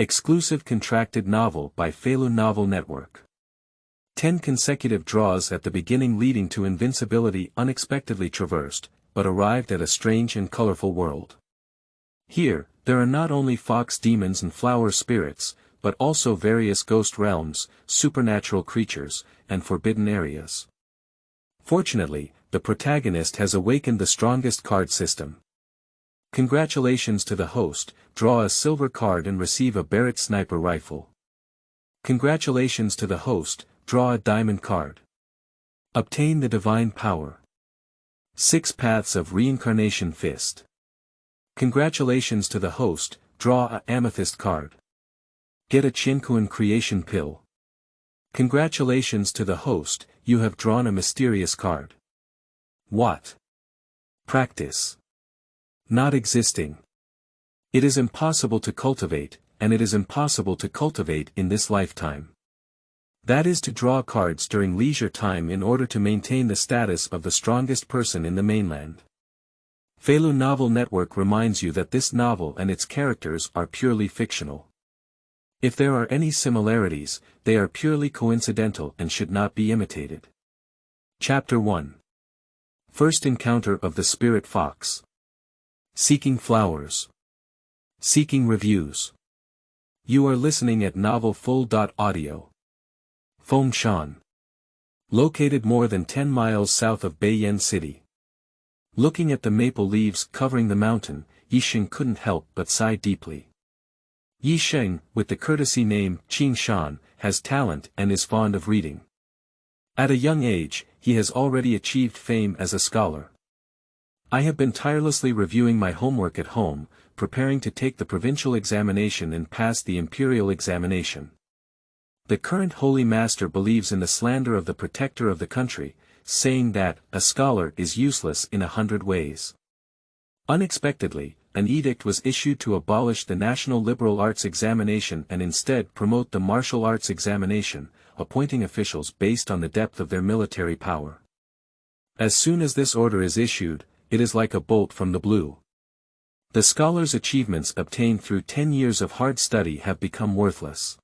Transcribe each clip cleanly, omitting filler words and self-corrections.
Exclusive contracted novel by Feilu Novel Network. 10 consecutive draws at the beginning leading to invincibility unexpectedly traversed, but arrived at a strange and colorful world. Here, there are not only fox demons and flower spirits, but also various ghost realms, supernatural creatures, and forbidden areas. Fortunately, the protagonist has awakened the strongest card system. Congratulations to the host, draw a silver card and receive a Barrett sniper rifle. Congratulations to the host, draw a diamond card. Obtain the divine power. 6 Paths of Reincarnation Fist. Congratulations to the host, draw a amethyst card. Get a Qiankun Creation Pill. Congratulations to the host, you have drawn a mysterious card. What? Practice. Not existing. It is impossible to cultivate, and it is impossible to cultivate in this lifetime. That is to draw cards during leisure time in order to maintain the status of the strongest person in the mainland. Feilu Novel Network reminds you that this novel and its characters are purely fictional. If there are any similarities, they are purely coincidental and should not be imitated. Chapter 1. First encounter of the spirit fox. Seeking flowers. Seeking reviews. You are listening at novelfull.audio. Fengshan. Located more than 10 miles south of Beiyan City. Looking at the maple leaves covering the mountain, Yisheng couldn't help but sigh deeply. Yisheng, with the courtesy name Qingshan, has talent and is fond of reading. At a young age, he has already achieved fame as a scholar. I have been tirelessly reviewing my homework at home, preparing to take the provincial examination and pass the imperial examination. The current holy master believes in the slander of the protector of the country, saying that a scholar is useless in 100 ways. Unexpectedly, an edict was issued to abolish the National Liberal Arts Examination and instead promote the Martial Arts Examination, appointing officials based on the depth of their military power. As soon as this order is issued, it is like a bolt from the blue. The scholar's achievements obtained through 10 years of hard study have become worthless.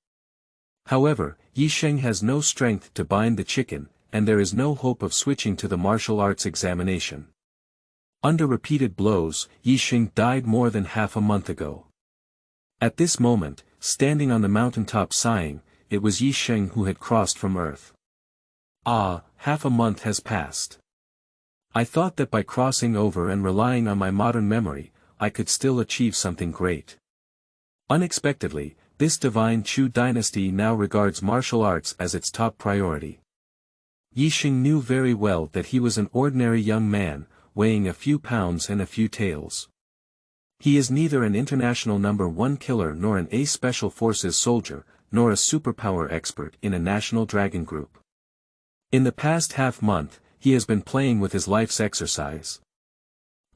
However, Yisheng has no strength to bind the chicken, and there is no hope of switching to the martial arts examination. Under repeated blows, Yisheng died more than half a month ago. At this moment, standing on the mountaintop sighing, it was Yisheng who had crossed from Earth. Ah, half a month has passed. I thought that by crossing over and relying on my modern memory, I could still achieve something great. Unexpectedly, this divine Chu dynasty now regards martial arts as its top priority. Yisheng knew very well that he was an ordinary young man, weighing a few pounds and a few taels. He is neither an international #1 killer nor an ace special forces soldier, nor a superpower expert in a national dragon group. In the past half-month, he has been playing with his life's exercise.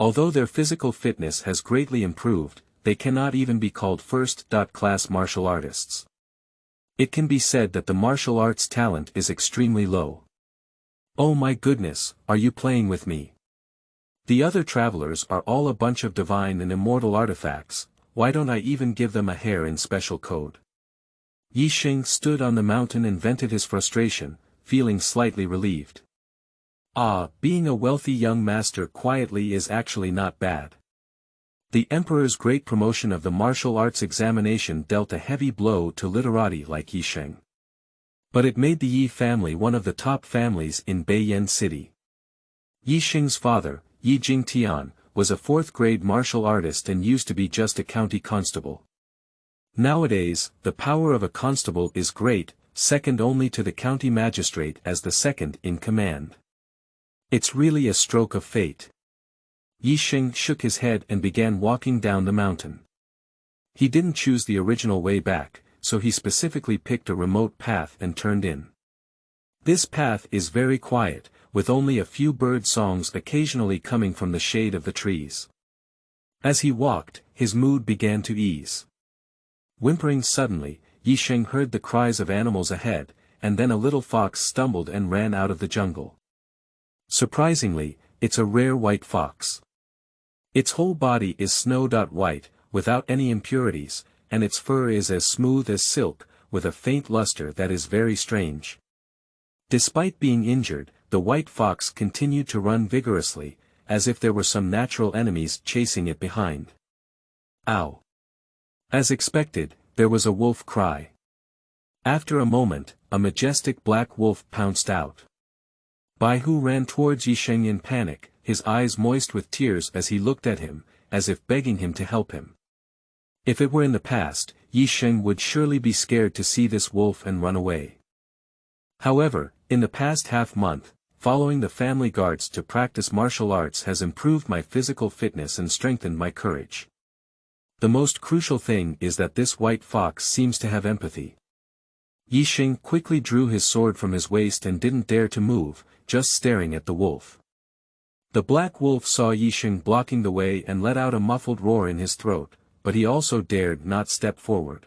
Although their physical fitness has greatly improved, they cannot even be called first-class martial artists. It can be said that the martial arts talent is extremely low. Oh my goodness, are you playing with me? The other travelers are all a bunch of divine and immortal artifacts, why don't I even give them a hair in special code? Yisheng stood on the mountain and vented his frustration, feeling slightly relieved. Ah, being a wealthy young master quietly is actually not bad. The emperor's great promotion of the martial arts examination dealt a heavy blow to literati like Yisheng. But it made the Yi family one of the top families in Beiyan City. Yisheng's father, Yi Jingtian, was a 4th-grade martial artist and used to be just a county constable. Nowadays, the power of a constable is great, second only to the county magistrate as the second in command. It's really a stroke of fate. Yisheng shook his head and began walking down the mountain. He didn't choose the original way back, so he specifically picked a remote path and turned in. This path is very quiet, with only a few bird songs occasionally coming from the shade of the trees. As he walked, his mood began to ease. Whimpering suddenly, Yisheng heard the cries of animals ahead, and then a little fox stumbled and ran out of the jungle. Surprisingly, it's a rare white fox. Its whole body is snow-white, without any impurities, and its fur is as smooth as silk, with a faint luster that is very strange. Despite being injured, the white fox continued to run vigorously, as if there were some natural enemies chasing it behind. Ow! As expected, there was a wolf cry. After a moment, a majestic black wolf pounced out. Baihu ran towards Yisheng in panic, his eyes moist with tears as he looked at him, as if begging him to help him. If it were in the past, Yisheng would surely be scared to see this wolf and run away. However, in the past half-month, following the family guards to practice martial arts has improved my physical fitness and strengthened my courage. The most crucial thing is that this white fox seems to have empathy. Yisheng quickly drew his sword from his waist and didn't dare to move, just staring at the wolf. The black wolf saw Yisheng blocking the way and let out a muffled roar in his throat, but he also dared not step forward.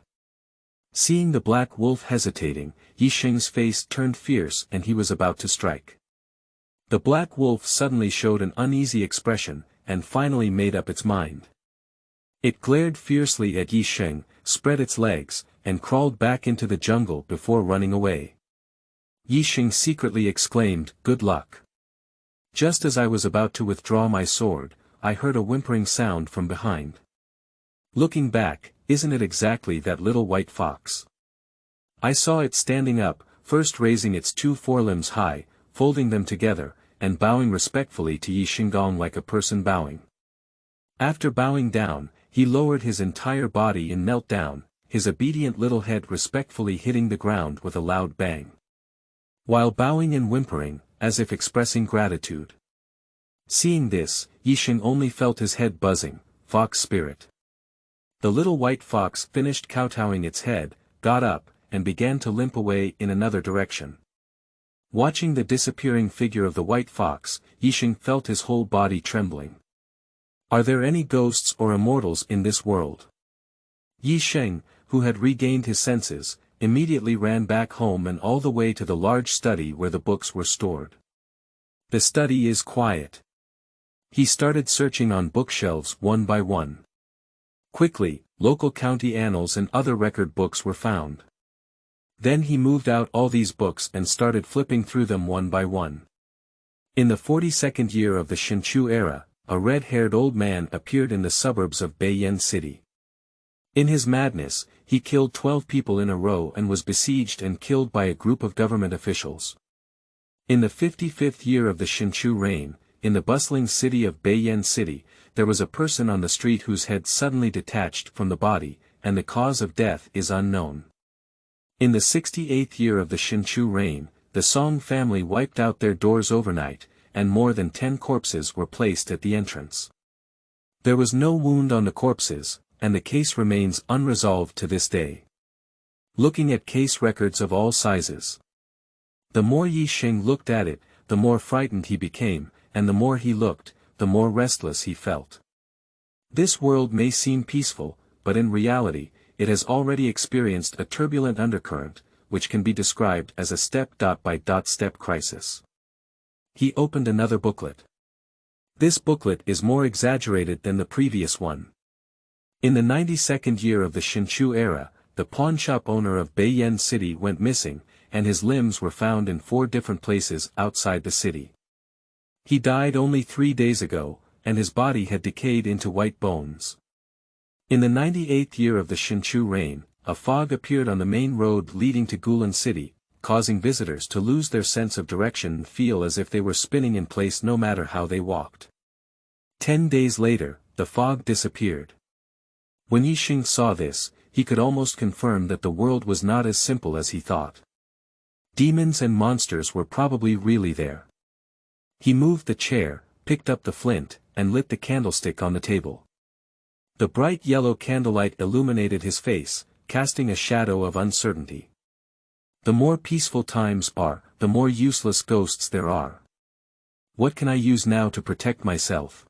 Seeing the black wolf hesitating, Yisheng's face turned fierce and he was about to strike. The black wolf suddenly showed an uneasy expression, and finally made up its mind. It glared fiercely at Yisheng, spread its legs, and crawled back into the jungle before running away. Yisheng secretly exclaimed, "Good luck." Just as I was about to withdraw my sword, I heard a whimpering sound from behind. Looking back, isn't it exactly that little white fox? I saw it standing up, first raising its two forelimbs high, folding them together, and bowing respectfully to Yisheng like a person bowing. After bowing down, he lowered his entire body and knelt down, his obedient little head respectfully hitting the ground with a loud bang. While bowing and whimpering, as if expressing gratitude. Seeing this, Yisheng only felt his head buzzing, fox spirit. The little white fox finished kowtowing its head, got up, and began to limp away in another direction. Watching the disappearing figure of the white fox, Yisheng felt his whole body trembling. Are there any ghosts or immortals in this world? Yisheng, who had regained his senses, immediately ran back home and all the way to the large study where the books were stored. The study is quiet. He started searching on bookshelves one by one. Quickly, local county annals and other record books were found. Then he moved out all these books and started flipping through them one by one. In the 42nd year of the Xianxia era, a red-haired old man appeared in the suburbs of Beiyan City. In his madness, he killed 12 people in a row and was besieged and killed by a group of government officials. In the 55th year of the Xianxia reign, in the bustling city of Beiyan City, there was a person on the street whose head suddenly detached from the body, and the cause of death is unknown. In the 68th year of the Xianxia reign, the Song family wiped out their doors overnight, and more than 10 corpses were placed at the entrance. There was no wound on the corpses, and the case remains unresolved to this day. Looking at case records of all sizes. The more Yisheng looked at it, the more frightened he became, and the more he looked, the more restless he felt. This world may seem peaceful, but in reality, it has already experienced a turbulent undercurrent, which can be described as a step-by-step crisis. He opened another booklet. This booklet is more exaggerated than the previous one. In the 92nd year of the Xianxia era, the pawnshop owner of Beiyan City went missing, and his limbs were found in 4 different places outside the city. He died only 3 days ago, and his body had decayed into white bones. In the 98th year of the Xianxia reign, a fog appeared on the main road leading to Gulan City, causing visitors to lose their sense of direction and feel as if they were spinning in place no matter how they walked. 10 days later, the fog disappeared. When Yisheng saw this, he could almost confirm that the world was not as simple as he thought. Demons and monsters were probably really there. He moved the chair, picked up the flint, and lit the candlestick on the table. The bright yellow candlelight illuminated his face, casting a shadow of uncertainty. The more peaceful times are, the more useless ghosts there are. What can I use now to protect myself?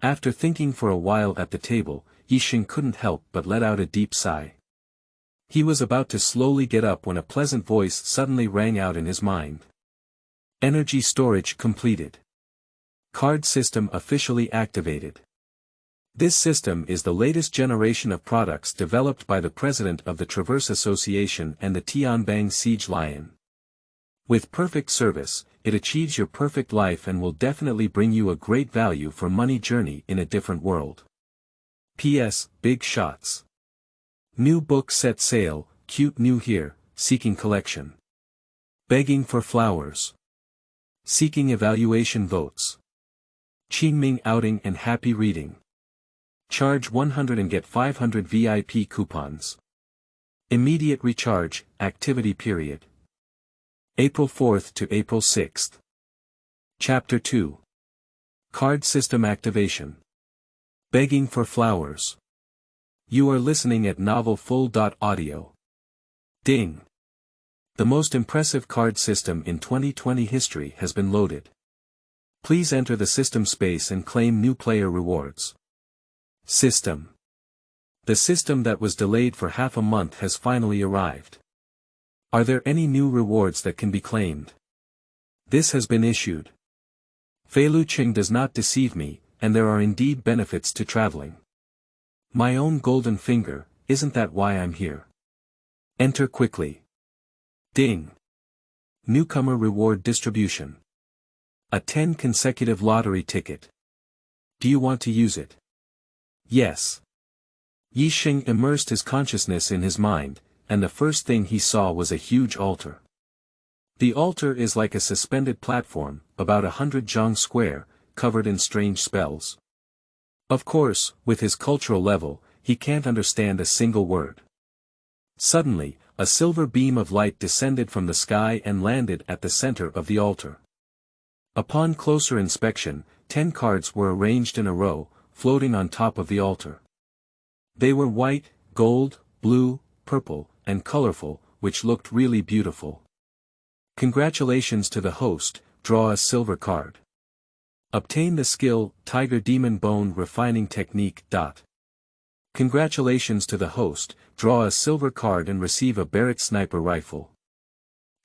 After thinking for a while at the table, Yisheng couldn't help but let out a deep sigh. He was about to slowly get up when a pleasant voice suddenly rang out in his mind. Energy storage completed. Card system officially activated. This system is the latest generation of products developed by the president of the Traverse Association and the Tianbang Siege Lion. With perfect service, it achieves your perfect life and will definitely bring you a great value for money journey in a different world. P.S. Big shots. New book set sale, cute new here, seeking collection. Begging for flowers. Seeking evaluation votes. Qingming outing and happy reading. Charge 100 and get 500 VIP coupons. Immediate recharge, activity period. April 4th to April 6th. Chapter 2. Card System Activation. Begging for flowers. You are listening at novelfull.audio. Ding. The most impressive card system in 2020 history has been loaded. Please enter the system space and claim new player rewards. System. The system that was delayed for half a month has finally arrived. Are there any new rewards that can be claimed? This has been issued. Feilu Qing does not deceive me, and there are indeed benefits to traveling. My own golden finger, isn't that why I'm here? Enter quickly. Ding. Newcomer reward distribution. A 10 consecutive lottery ticket. Do you want to use it? Yes. Yi Xing immersed his consciousness in his mind, and the first thing he saw was a huge altar. The altar is like a suspended platform, about 100 Zhang square, covered in strange spells. Of course, with his cultural level, he can't understand a single word. Suddenly, a silver beam of light descended from the sky and landed at the center of the altar. Upon closer inspection, 10 cards were arranged in a row, floating on top of the altar. They were white, gold, blue, purple, and colorful, which looked really beautiful. Congratulations to the host, draw a silver card. Obtain the skill, Tiger Demon Bone Refining Technique. Congratulations to the host, draw a silver card and receive a Barrett sniper rifle.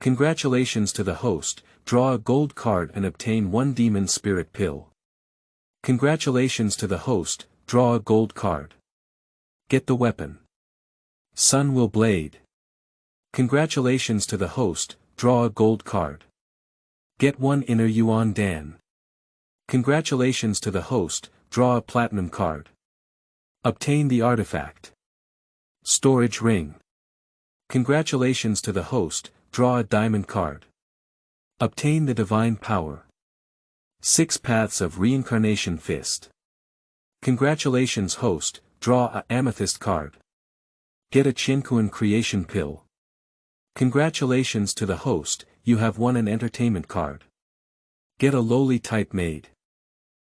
Congratulations to the host, draw a gold card and obtain 1 Demon Spirit Pill. Congratulations to the host, draw a gold card. Get the weapon. Sun Will Blade. Congratulations to the host, draw a gold card. Get 1 Inner Yuan Dan. Congratulations to the host, draw a platinum card. Obtain the artifact. Storage Ring. Congratulations to the host, draw a diamond card. Obtain the divine power. 6 Paths of Reincarnation Fist. Congratulations host, draw a amethyst card. Get a Qiankun Creation Pill. Congratulations to the host, you have won an entertainment card. Get a lowly type maid.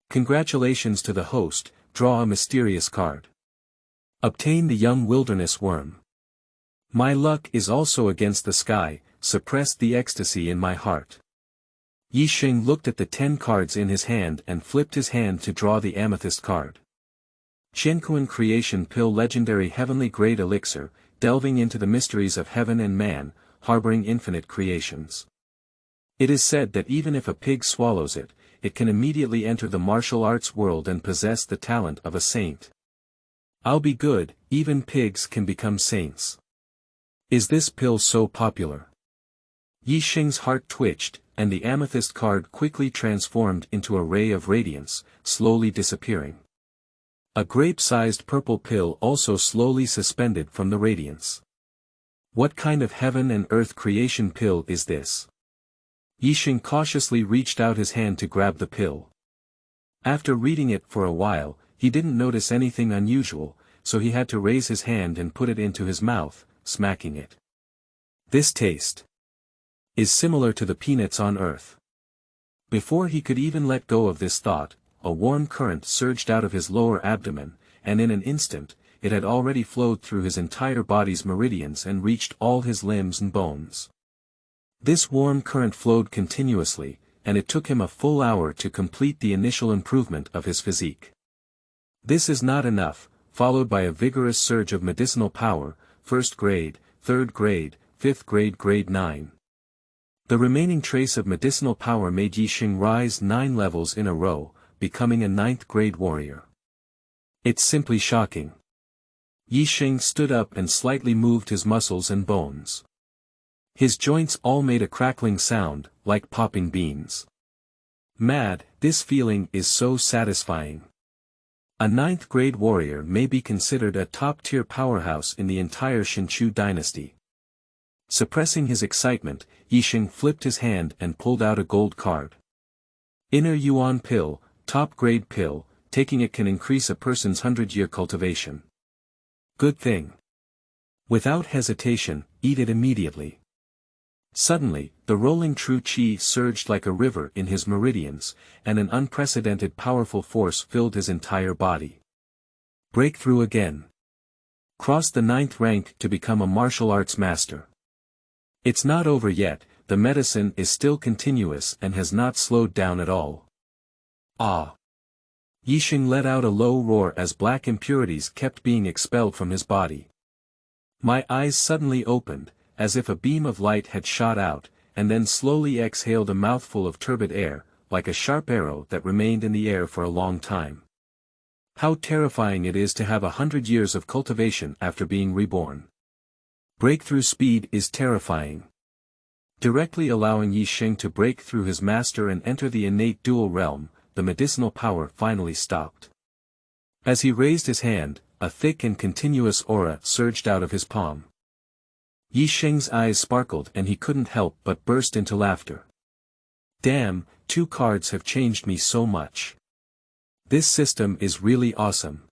Congratulations to the host, draw a mysterious card. Obtain the young wilderness worm. My luck is also against the sky, suppressed the ecstasy in my heart. Yi Xing looked at the 10 cards in his hand and flipped his hand to draw the amethyst card. Qiankun Creation Pill Legendary Heavenly Grade Elixir, delving into the mysteries of heaven and man, harboring infinite creations. It is said that even if a pig swallows it, it can immediately enter the martial arts world and possess the talent of a saint. I'll be good, even pigs can become saints. Is this pill so popular? Yi Xing's heart twitched, and the amethyst card quickly transformed into a ray of radiance, slowly disappearing. A grape-sized purple pill also slowly suspended from the radiance. What kind of heaven and earth creation pill is this? Yi Xing cautiously reached out his hand to grab the pill. After reading it for a while, he didn't notice anything unusual, so he had to raise his hand and put it into his mouth, smacking it. This taste is similar to the peanuts on earth. Before he could even let go of this thought, a warm current surged out of his lower abdomen, and in an instant, it had already flowed through his entire body's meridians and reached all his limbs and bones. This warm current flowed continuously, and it took him a full hour to complete the initial improvement of his physique. This is not enough, followed by a vigorous surge of medicinal power, 1st grade, 3rd grade, 5th grade grade 9. The remaining trace of medicinal power made Yi Xing rise 9 levels in a row, becoming a 9th grade warrior. It's simply shocking. Yixing stood up and slightly moved his muscles and bones. His joints all made a crackling sound, like popping beans. Mad, this feeling is so satisfying. A 9th-grade warrior may be considered a top-tier powerhouse in the entire Xianxia dynasty. Suppressing his excitement, Yixing flipped his hand and pulled out a gold card. Inner Yuan Pill, top-grade pill, taking it can increase a person's 100-year cultivation. Good thing. Without hesitation, eat it immediately. Suddenly, the rolling true qi surged like a river in his meridians, and an unprecedented powerful force filled his entire body. Breakthrough again. Cross the 9th rank to become a martial arts master. It's not over yet, the medicine is still continuous and has not slowed down at all. Ah! Yixing let out a low roar as black impurities kept being expelled from his body. My eyes suddenly opened, as if a beam of light had shot out, and then slowly exhaled a mouthful of turbid air, like a sharp arrow that remained in the air for a long time. How terrifying it is to have 100 years of cultivation after being reborn. Breakthrough speed is terrifying. Directly allowing Yixing to break through his master and enter the innate dual realm, the medicinal power finally stopped. As he raised his hand, a thick and continuous aura surged out of his palm. Yixing's eyes sparkled and he couldn't help but burst into laughter. Damn, 2 cards have changed me so much. This system is really awesome.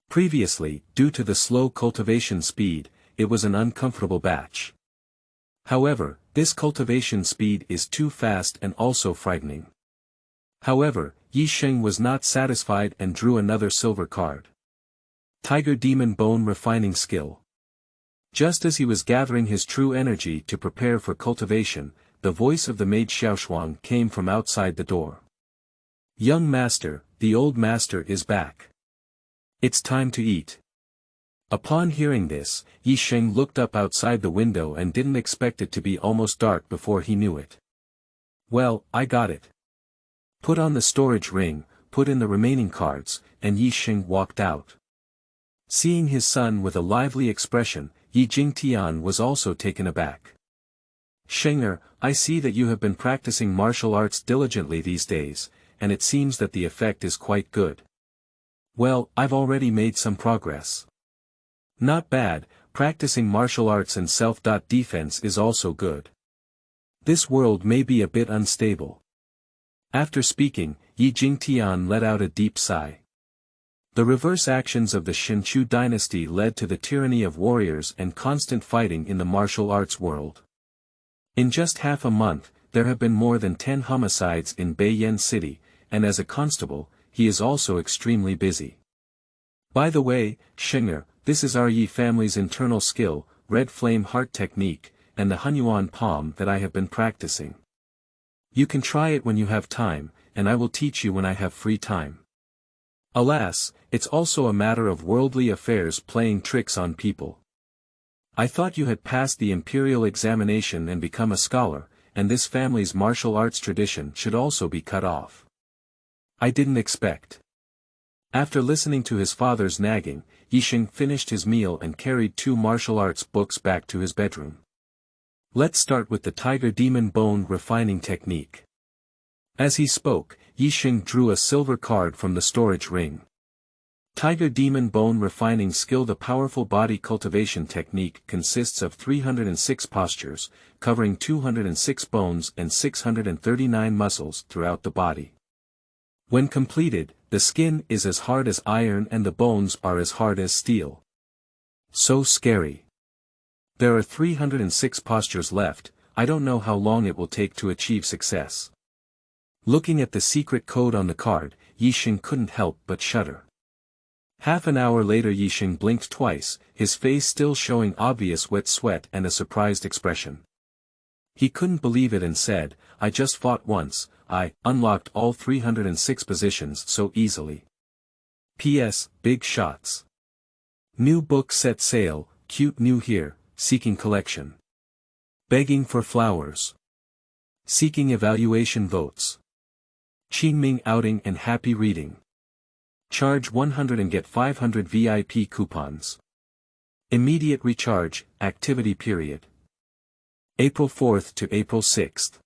Previously, due to the slow cultivation speed, it was an uncomfortable batch. However, this cultivation speed is too fast and also frightening. However, Yixing was not satisfied and drew another silver card. Tiger Demon Bone Refining Skill. Just as he was gathering his true energy to prepare for cultivation, the voice of the maid Xiaoshuang came from outside the door. Young master, the old master is back. It's time to eat. Upon hearing this, Yixing looked up outside the window and didn't expect it to be almost dark before he knew it. Well, I got it. Put on the storage ring, put in the remaining cards, and Yixing walked out. Seeing his son with a lively expression, Yi Jingtian was also taken aback. Sheng'er, I see that you have been practicing martial arts diligently these days, and it seems that the effect is quite good. Well, I've already made some progress. Not bad, practicing martial arts and self-defense is also good. This world may be a bit unstable. After speaking, Yi Jingtian let out a deep sigh. The reverse actions of the Xianxia dynasty led to the tyranny of warriors and constant fighting in the martial arts world. In just half a month, there have been more than 10 homicides in Beiyan City, and as a constable, he is also extremely busy. By the way, Sheng'er, this is our Yi family's internal skill, Red Flame Heart Technique, and the Hunyuan Palm that I have been practicing. You can try it when you have time, and I will teach you when I have free time. Alas, it's also a matter of worldly affairs playing tricks on people. I thought you had passed the imperial examination and become a scholar, and this family's martial arts tradition should also be cut off. I didn't expect. After listening to his father's nagging, Yixing finished his meal and carried 2 martial arts books back to his bedroom. Let's start with the Tiger Demon Bone Refining Technique. As he spoke, Yixing drew a silver card from the storage ring. Tiger Demon Bone Refining Skill. The powerful body cultivation technique consists of 306 postures, covering 206 bones and 639 muscles throughout the body. When completed, the skin is as hard as iron and the bones are as hard as steel. So scary. There are 306 postures left, I don't know how long it will take to achieve success. Looking at the secret code on the card, Yixing couldn't help but shudder. Half an hour later Yixing blinked twice, his face still showing obvious wet sweat and a surprised expression. He couldn't believe it and said, I just fought once, I unlocked all 306 positions so easily. P.S. Big shots. New book set sale, cute new here, seeking collection. Begging for flowers. Seeking evaluation votes. Qingming outing and happy reading. Charge 100 and get 500 VIP coupons. Immediate recharge, activity period. April 4th to April 6th.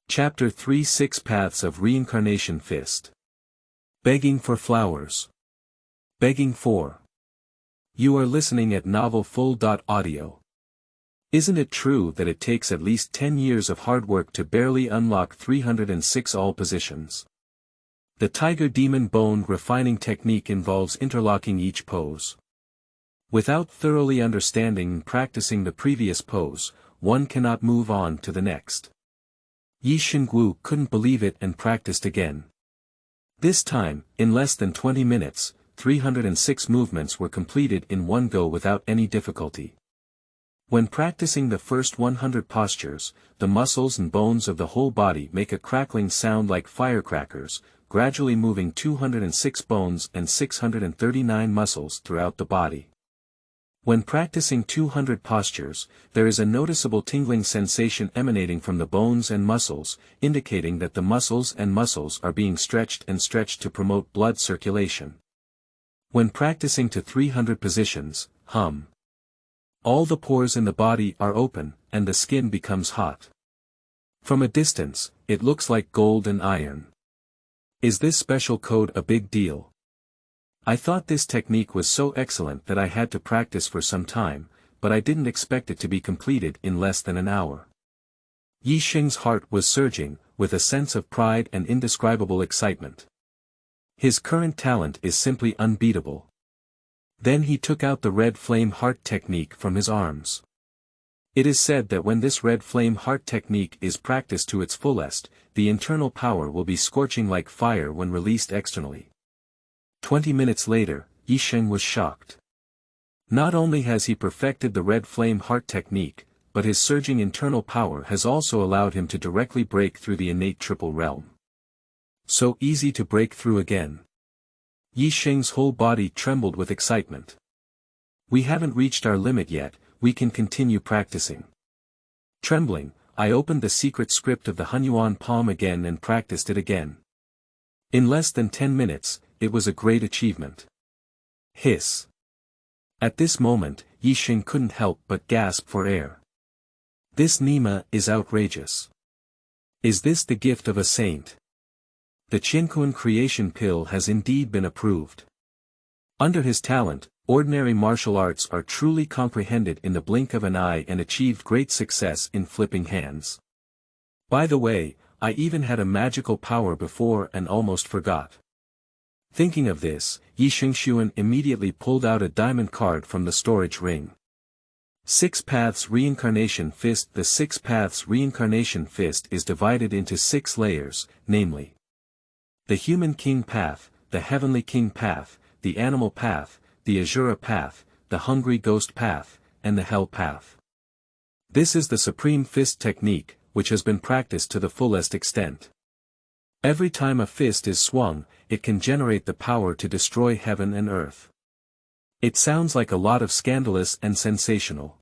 Chapter 3 6 Paths of Reincarnation Fist. Begging for flowers. Begging for. You are listening at novelfull.audio. Isn't it true that it takes at least 10 years of hard work to barely unlock 306 all positions? The Tiger Demon Bone refining technique involves interlocking each pose. Without thoroughly understanding and practicing the previous pose, one cannot move on to the next. Yi Xingwu couldn't believe it and practiced again. This time, in less than 20 minutes, 306 movements were completed in one go without any difficulty. When practicing the first 100 postures, the muscles and bones of the whole body make a crackling sound like firecrackers, gradually moving 206 bones and 639 muscles throughout the body. When practicing 200 postures, there is a noticeable tingling sensation emanating from the bones and muscles, indicating that the muscles are being stretched to promote blood circulation. When practicing to 300 positions, hum. All the pores in the body are open, and the skin becomes hot. From a distance, it looks like gold and iron. Is this special code a big deal? I thought this technique was so excellent that I had to practice for some time, but I didn't expect it to be completed in less than an hour. Yi Xing's heart was surging, with a sense of pride and indescribable excitement. His current talent is simply unbeatable. Then he took out the red flame heart technique from his arms. It is said that when this red flame heart technique is practiced to its fullest, the internal power will be scorching like fire when released externally. 20 minutes later, Yi Xing was shocked. Not only has he perfected the red flame heart technique, but his surging internal power has also allowed him to directly break through the innate triple realm. So easy to break through again. Yi Xing's whole body trembled with excitement. We haven't reached our limit yet, we can continue practicing. Trembling, I opened the secret script of the Hunyuan palm again and practiced it again. In less than 10 minutes, it was a great achievement. Hiss. At this moment, Yi Xing couldn't help but gasp for air. This Nima is outrageous. Is this the gift of a saint? The Qiankun Creation Pill has indeed been approved. Under his talent, ordinary martial arts are truly comprehended in the blink of an eye and achieved great success in flipping hands. By the way, I even had a magical power before and almost forgot. Thinking of this, Yi Xingxuan immediately pulled out a diamond card from the storage ring. 6 Paths Reincarnation Fist. The 6 Paths Reincarnation Fist is divided into 6 layers, namely: the Human King Path, the Heavenly King Path, the Animal Path, the Azura Path, the Hungry Ghost Path, and the Hell Path. This is the Supreme Fist technique, which has been practiced to the fullest extent. Every time a fist is swung, it can generate the power to destroy heaven and earth. It sounds like a lot of scandalous and sensational.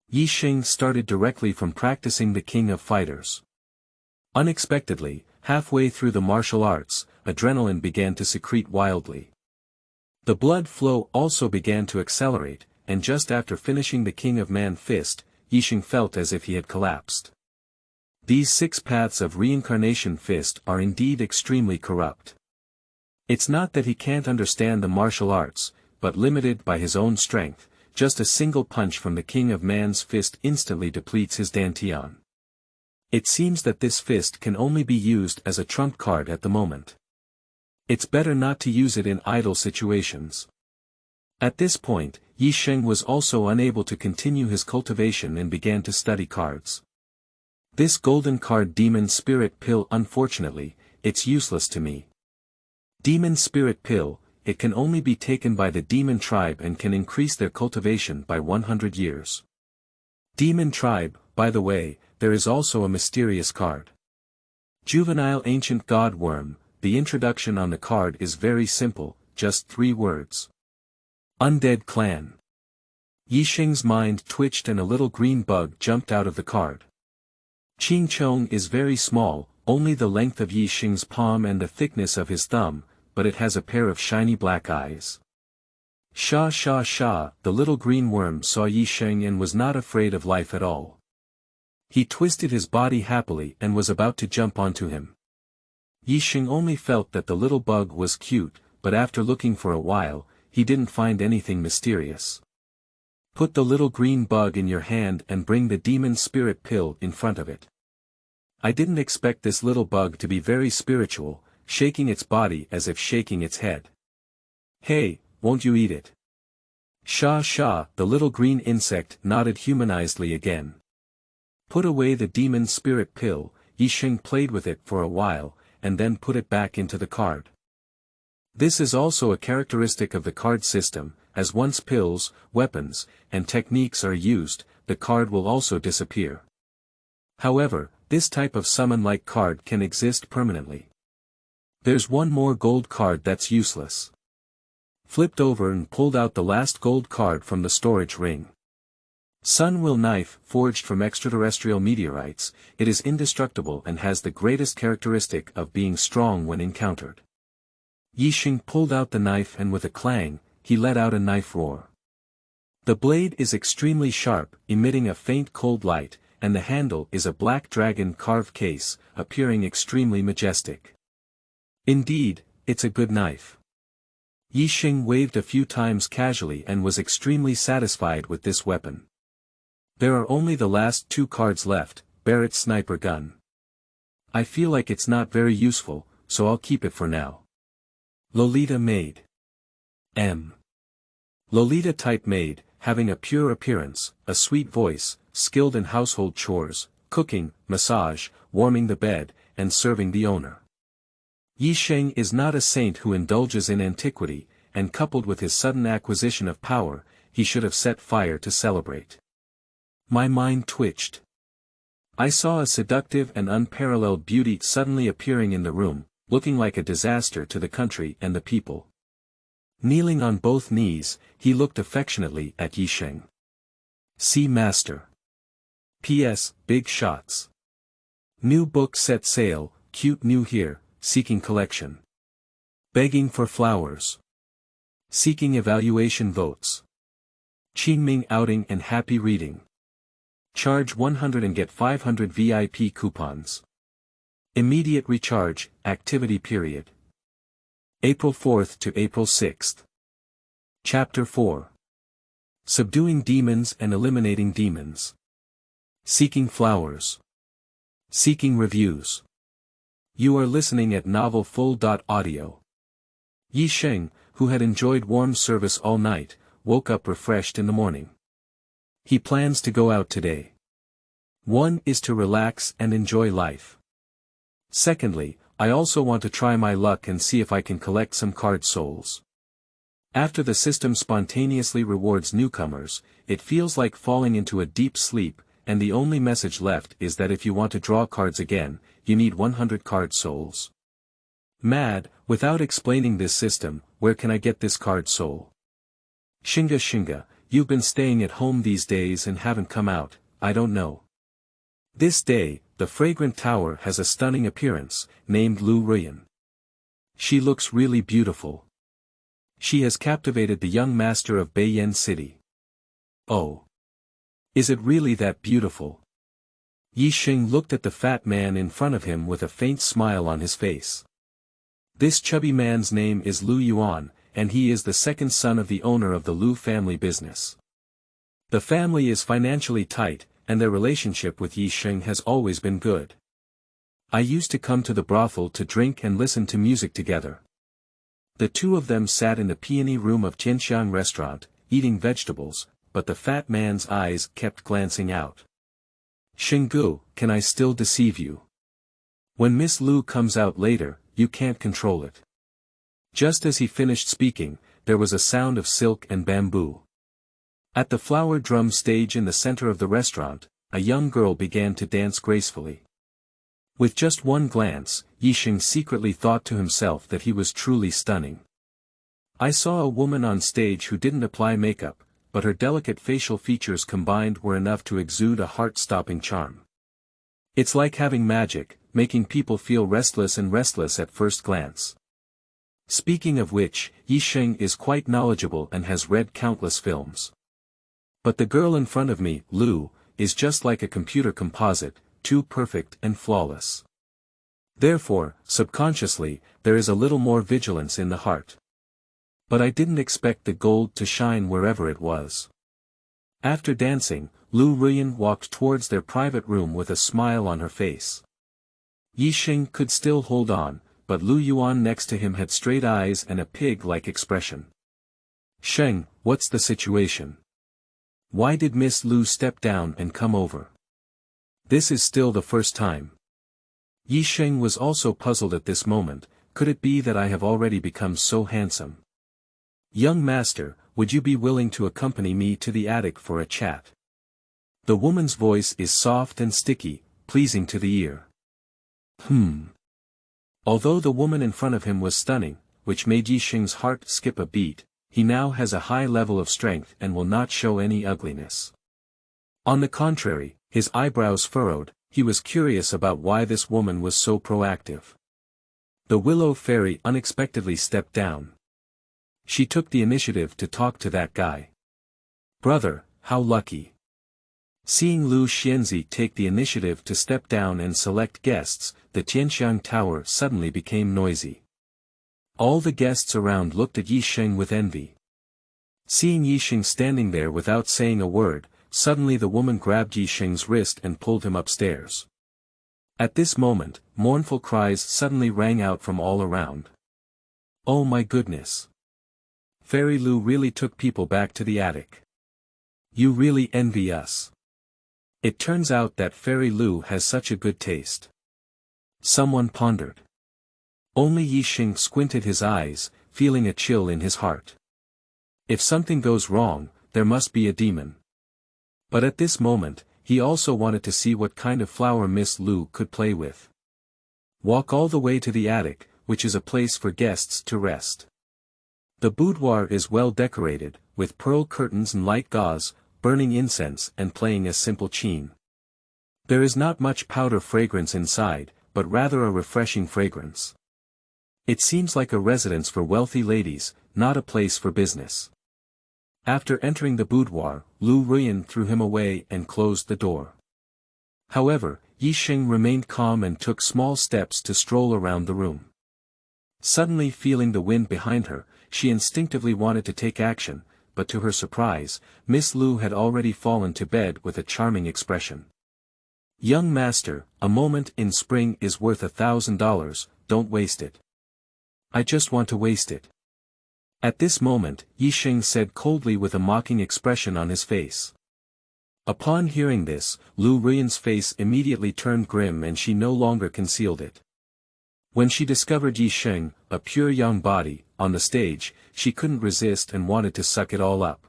Yi Xing started directly from practicing the King of Fighters. Unexpectedly, halfway through the martial arts, adrenaline began to secrete wildly. The blood flow also began to accelerate, and just after finishing the King of Man Fist, Yi Xing felt as if he had collapsed. These 6 Paths of Reincarnation Fist are indeed extremely corrupt. It's not that he can't understand the martial arts, but limited by his own strength, just a single punch from the King of Man's fist instantly depletes his dantian. It seems that this fist can only be used as a trump card at the moment. It's better not to use it in idle situations. At this point, Yi Xing was also unable to continue his cultivation and began to study cards. This golden card Demon Spirit Pill. Unfortunately, it's useless to me. Demon Spirit Pill, it can only be taken by the demon tribe and can increase their cultivation by 100 years. Demon tribe, by the way, there is also a mysterious card. Juvenile Ancient God Worm. The introduction on the card is very simple, just 3 words. Undead Clan. Yi Xing's mind twitched and a little green bug jumped out of the card. Qing Chong is very small, only the length of Yi Xing's palm and the thickness of his thumb, but it has a pair of shiny black eyes. Sha sha sha, the little green worm saw Yi Sheng and was not afraid of life at all. He twisted his body happily and was about to jump onto him. Yi Sheng only felt that the little bug was cute, but after looking for a while, he didn't find anything mysterious. Put the little green bug in your hand and bring the demon spirit pill in front of it. I didn't expect this little bug to be very spiritual, shaking its body as if shaking its head. Hey, won't you eat it? Sha sha, the little green insect nodded humanizedly again. Put away the demon spirit pill. Yi Sheng played with it for a while, and then put it back into the card. This is also a characteristic of the card system, as once pills, weapons, and techniques are used, the card will also disappear. However, this type of summon-like card can exist permanently. There's one more gold card that's useless. Flipped over and pulled out the last gold card from the storage ring. Sun Will Knife, forged from extraterrestrial meteorites, it is indestructible and has the greatest characteristic of being strong when encountered. Yi Sheng pulled out the knife and with a clang, he let out a knife roar. The blade is extremely sharp, emitting a faint cold light, and the handle is a black dragon carved case, appearing extremely majestic. Indeed, it's a good knife. Yi Sheng waved a few times casually and was extremely satisfied with this weapon. There are only the last two cards left, Barrett's sniper gun. I feel like it's not very useful, so I'll keep it for now. Lolita Maid. M. Lolita type maid, having a pure appearance, a sweet voice, skilled in household chores, cooking, massage, warming the bed, and serving the owner. Yi Sheng is not a saint who indulges in antiquity, and coupled with his sudden acquisition of power, he should have set fire to celebrate. My mind twitched. I saw a seductive and unparalleled beauty suddenly appearing in the room, looking like a disaster to the country and the people. Kneeling on both knees, he looked affectionately at Yi Sheng. See Master. P.S. Big shots. New book set sale, cute new here, seeking collection. Begging for flowers. Seeking evaluation votes. Qingming outing and happy reading. Charge 100 and get 500 VIP coupons. Immediate recharge, activity period. April 4th to April 6th. Chapter 4. Subduing demons and eliminating demons. Seeking flowers. Seeking reviews. You are listening at novel full.audio. Yi Sheng, who had enjoyed warm service all night, woke up refreshed in the morning. He plans to go out today. 1 is to relax and enjoy life. Secondly, I also want to try my luck and see if I can collect some card souls. After the system spontaneously rewards newcomers, it feels like falling into a deep sleep, and the only message left is that if you want to draw cards again, you need 100 card souls. Mad, without explaining this system, where can I get this card soul? Shinga, you've been staying at home these days and haven't come out, I don't know. This day, the fragrant tower has a stunning appearance, named Lu Ruyan. She looks really beautiful. She has captivated the young master of Beiyan City. Oh. Is it really that beautiful? Yi Sheng looked at the fat man in front of him with a faint smile on his face. This chubby man's name is Lu Yuan, and he is the second son of the owner of the Lu family business. The family is financially tight, and their relationship with Yi Sheng has always been good. I used to come to the brothel to drink and listen to music together. The two of them sat in the peony room of Qianxia restaurant, eating vegetables, but the fat man's eyes kept glancing out. Shenggu, can I still deceive you? When Miss Lu comes out later, you can't control it. Just as he finished speaking, there was a sound of silk and bamboo. At the flower drum stage in the center of the restaurant, a young girl began to dance gracefully. With just one glance, Yi Sheng secretly thought to himself that he was truly stunning. I saw a woman on stage who didn't apply makeup, but her delicate facial features combined were enough to exude a heart-stopping charm. It's like having magic, making people feel restless at first glance. Speaking of which, Yisheng is quite knowledgeable and has read countless films. But the girl in front of me, Lu, is just like a computer composite, too perfect and flawless. Therefore, subconsciously, there is a little more vigilance in the heart. But I didn't expect the gold to shine wherever it was. After dancing, Lu Ruyan walked towards their private room with a smile on her face. Yisheng could still hold on, but Lu Yuan next to him had straight eyes and a pig-like expression. "Sheng, what's the situation? Why did Miss Lu step down and come over? This is still the first time." Yisheng was also puzzled at this moment. Could it be that I have already become so handsome? "Young master, would you be willing to accompany me to the attic for a chat?" The woman's voice is soft and sticky, pleasing to the ear. Although the woman in front of him was stunning, which made Yisheng's heart skip a beat, he now has a high level of strength and will not show any ugliness. On the contrary, his eyebrows furrowed, he was curious about why this woman was so proactive. The willow fairy unexpectedly stepped down. She took the initiative to talk to that guy. "Brother, how lucky." Seeing Lu Xianzi take the initiative to step down and select guests, the Tianxiang Tower suddenly became noisy. All the guests around looked at Yisheng with envy. Seeing Yisheng standing there without saying a word, suddenly the woman grabbed Yisheng's wrist and pulled him upstairs. At this moment, mournful cries suddenly rang out from all around. "Oh my goodness! Fairy Lu really took people back to the attic. You really envy us." It turns out that Fairy Lu has such a good taste. Someone pondered. Only Yisheng squinted his eyes, feeling a chill in his heart. If something goes wrong, there must be a demon. But at this moment, he also wanted to see what kind of flower Miss Lu could play with. Walk all the way to the attic, which is a place for guests to rest. The boudoir is well decorated, with pearl curtains and light gauze, burning incense and playing a simple qin. There is not much powder fragrance inside, but rather a refreshing fragrance. It seems like a residence for wealthy ladies, not a place for business. After entering the boudoir, Lu Ruyan threw him away and closed the door. However, Yisheng remained calm and took small steps to stroll around the room. Suddenly feeling the wind behind her, she instinctively wanted to take action, but to her surprise, Miss Lu had already fallen to bed with a charming expression. "Young master, a moment in spring is worth $1,000, don't waste it." "I just want to waste it." At this moment, Yisheng said coldly with a mocking expression on his face. Upon hearing this, Lu Ruyan's face immediately turned grim and she no longer concealed it. When she discovered Yisheng, a pure young body, on the stage, she couldn't resist and wanted to suck it all up.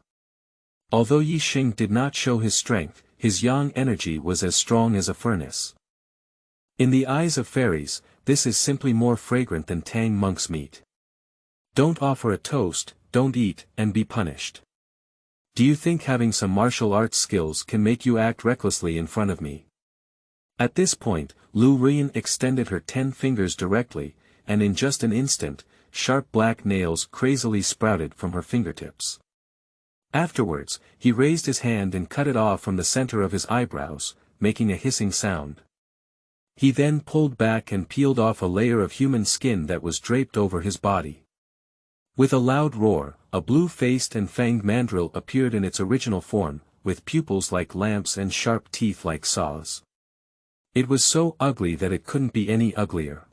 Although Yisheng did not show his strength, his yang energy was as strong as a furnace. In the eyes of fairies, this is simply more fragrant than Tang monk's meat. Don't offer a toast, don't eat, and be punished. Do you think having some martial arts skills can make you act recklessly in front of me? At this point, Lu Ruyan extended her 10 fingers directly, and in just an instant, sharp black nails crazily sprouted from her fingertips. Afterwards, he raised his hand and cut it off from the center of his eyebrows, making a hissing sound. He then pulled back and peeled off a layer of human skin that was draped over his body. With a loud roar, a blue-faced and fanged mandrill appeared in its original form, with pupils like lamps and sharp teeth like saws. It was so ugly that it couldn't be any uglier.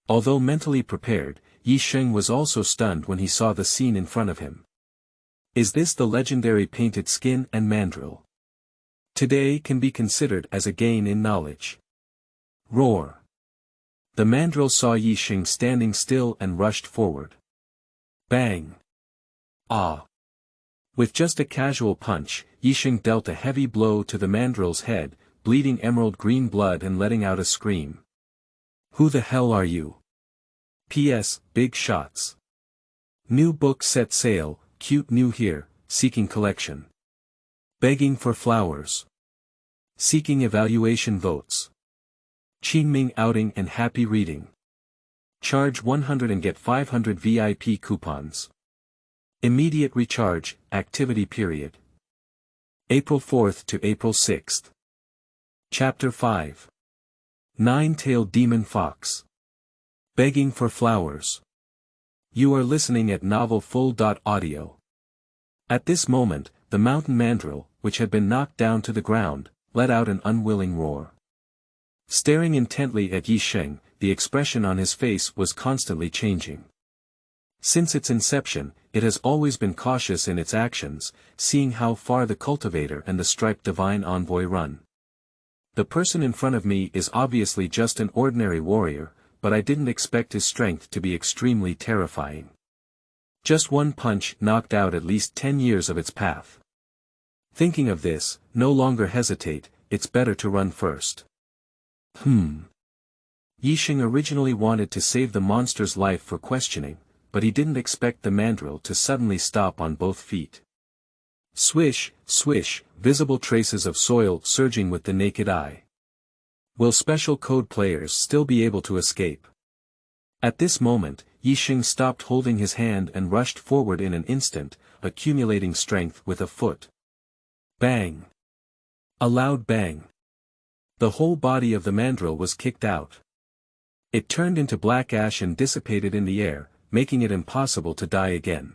Although mentally prepared, Yisheng was also stunned when he saw the scene in front of him. Is this the legendary painted skin and mandrill? Today can be considered as a gain in knowledge. Roar. The mandrill saw Yisheng standing still and rushed forward. Bang. Ah. With just a casual punch, Yisheng dealt a heavy blow to the mandrill's head, bleeding emerald green blood and letting out a scream. Who the hell are you? P.S. Big shots. New book set sale, cute new here, seeking collection. Begging for flowers. Seeking evaluation votes. Qingming outing and happy reading. Charge 100 and get 500 VIP coupons. Immediate recharge, activity period. April 4th to April 6th. Chapter 5. Nine-tailed demon fox. Begging for flowers. You are listening at novel full.audio. At this moment, the mountain mandrill, which had been knocked down to the ground, let out an unwilling roar. Staring intently at Yi Sheng, the expression on his face was constantly changing. Since its inception, it has always been cautious in its actions, seeing how far the cultivator and the striped divine envoy run. The person in front of me is obviously just an ordinary warrior, but I didn't expect his strength to be extremely terrifying. Just one punch knocked out at least 10 years of its path. Thinking of this, no longer hesitate, it's better to run first. Yi Sheng originally wanted to save the monster's life for questioning, but he didn't expect the mandrill to suddenly stop on both feet. Swish, swish, visible traces of soil surging with the naked eye. Will special code players still be able to escape? At this moment, Yi Sheng stopped holding his hand and rushed forward in an instant, accumulating strength with a foot. Bang! A loud bang. The whole body of the mandrill was kicked out. It turned into black ash and dissipated in the air, making it impossible to die again.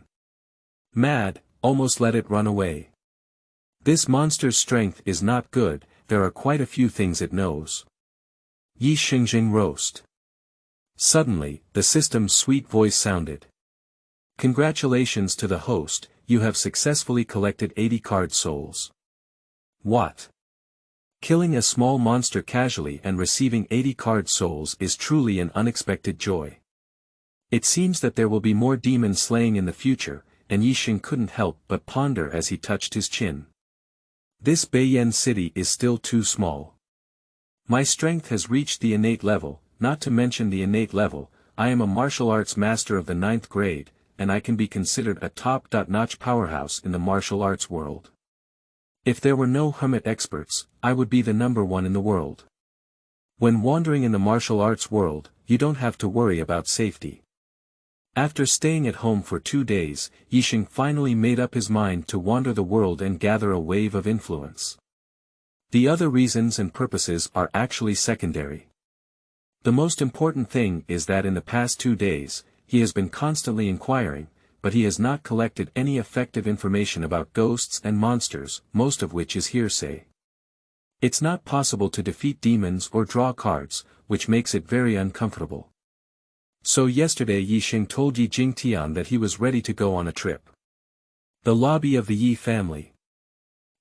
Mad, almost let it run away. This monster's strength is not good, there are quite a few things it knows. Yi Sheng roast. Suddenly, the system's sweet voice sounded. Congratulations to the host, you have successfully collected 80 card souls. What? Killing a small monster casually and receiving 80 card souls is truly an unexpected joy. It seems that there will be more demon slaying in the future, and Yi Sheng couldn't help but ponder as he touched his chin. This Beiyan city is still too small. My strength has reached the innate level, not to mention the innate level, I am a martial arts master of the 9th grade, and I can be considered a top-notch powerhouse in the martial arts world. If there were no hermit experts, I would be the #1 in the world. When wandering in the martial arts world, you don't have to worry about safety. After staying at home for 2 days, Yi Sheng finally made up his mind to wander the world and gather a wave of influence. The other reasons and purposes are actually secondary. The most important thing is that in the past 2 days, he has been constantly inquiring, but he has not collected any effective information about ghosts and monsters, most of which is hearsay. It's not possible to defeat demons or draw cards, which makes it very uncomfortable. So yesterday Yi Sheng told Yi Jingtian that he was ready to go on a trip. The lobby of the Yi family.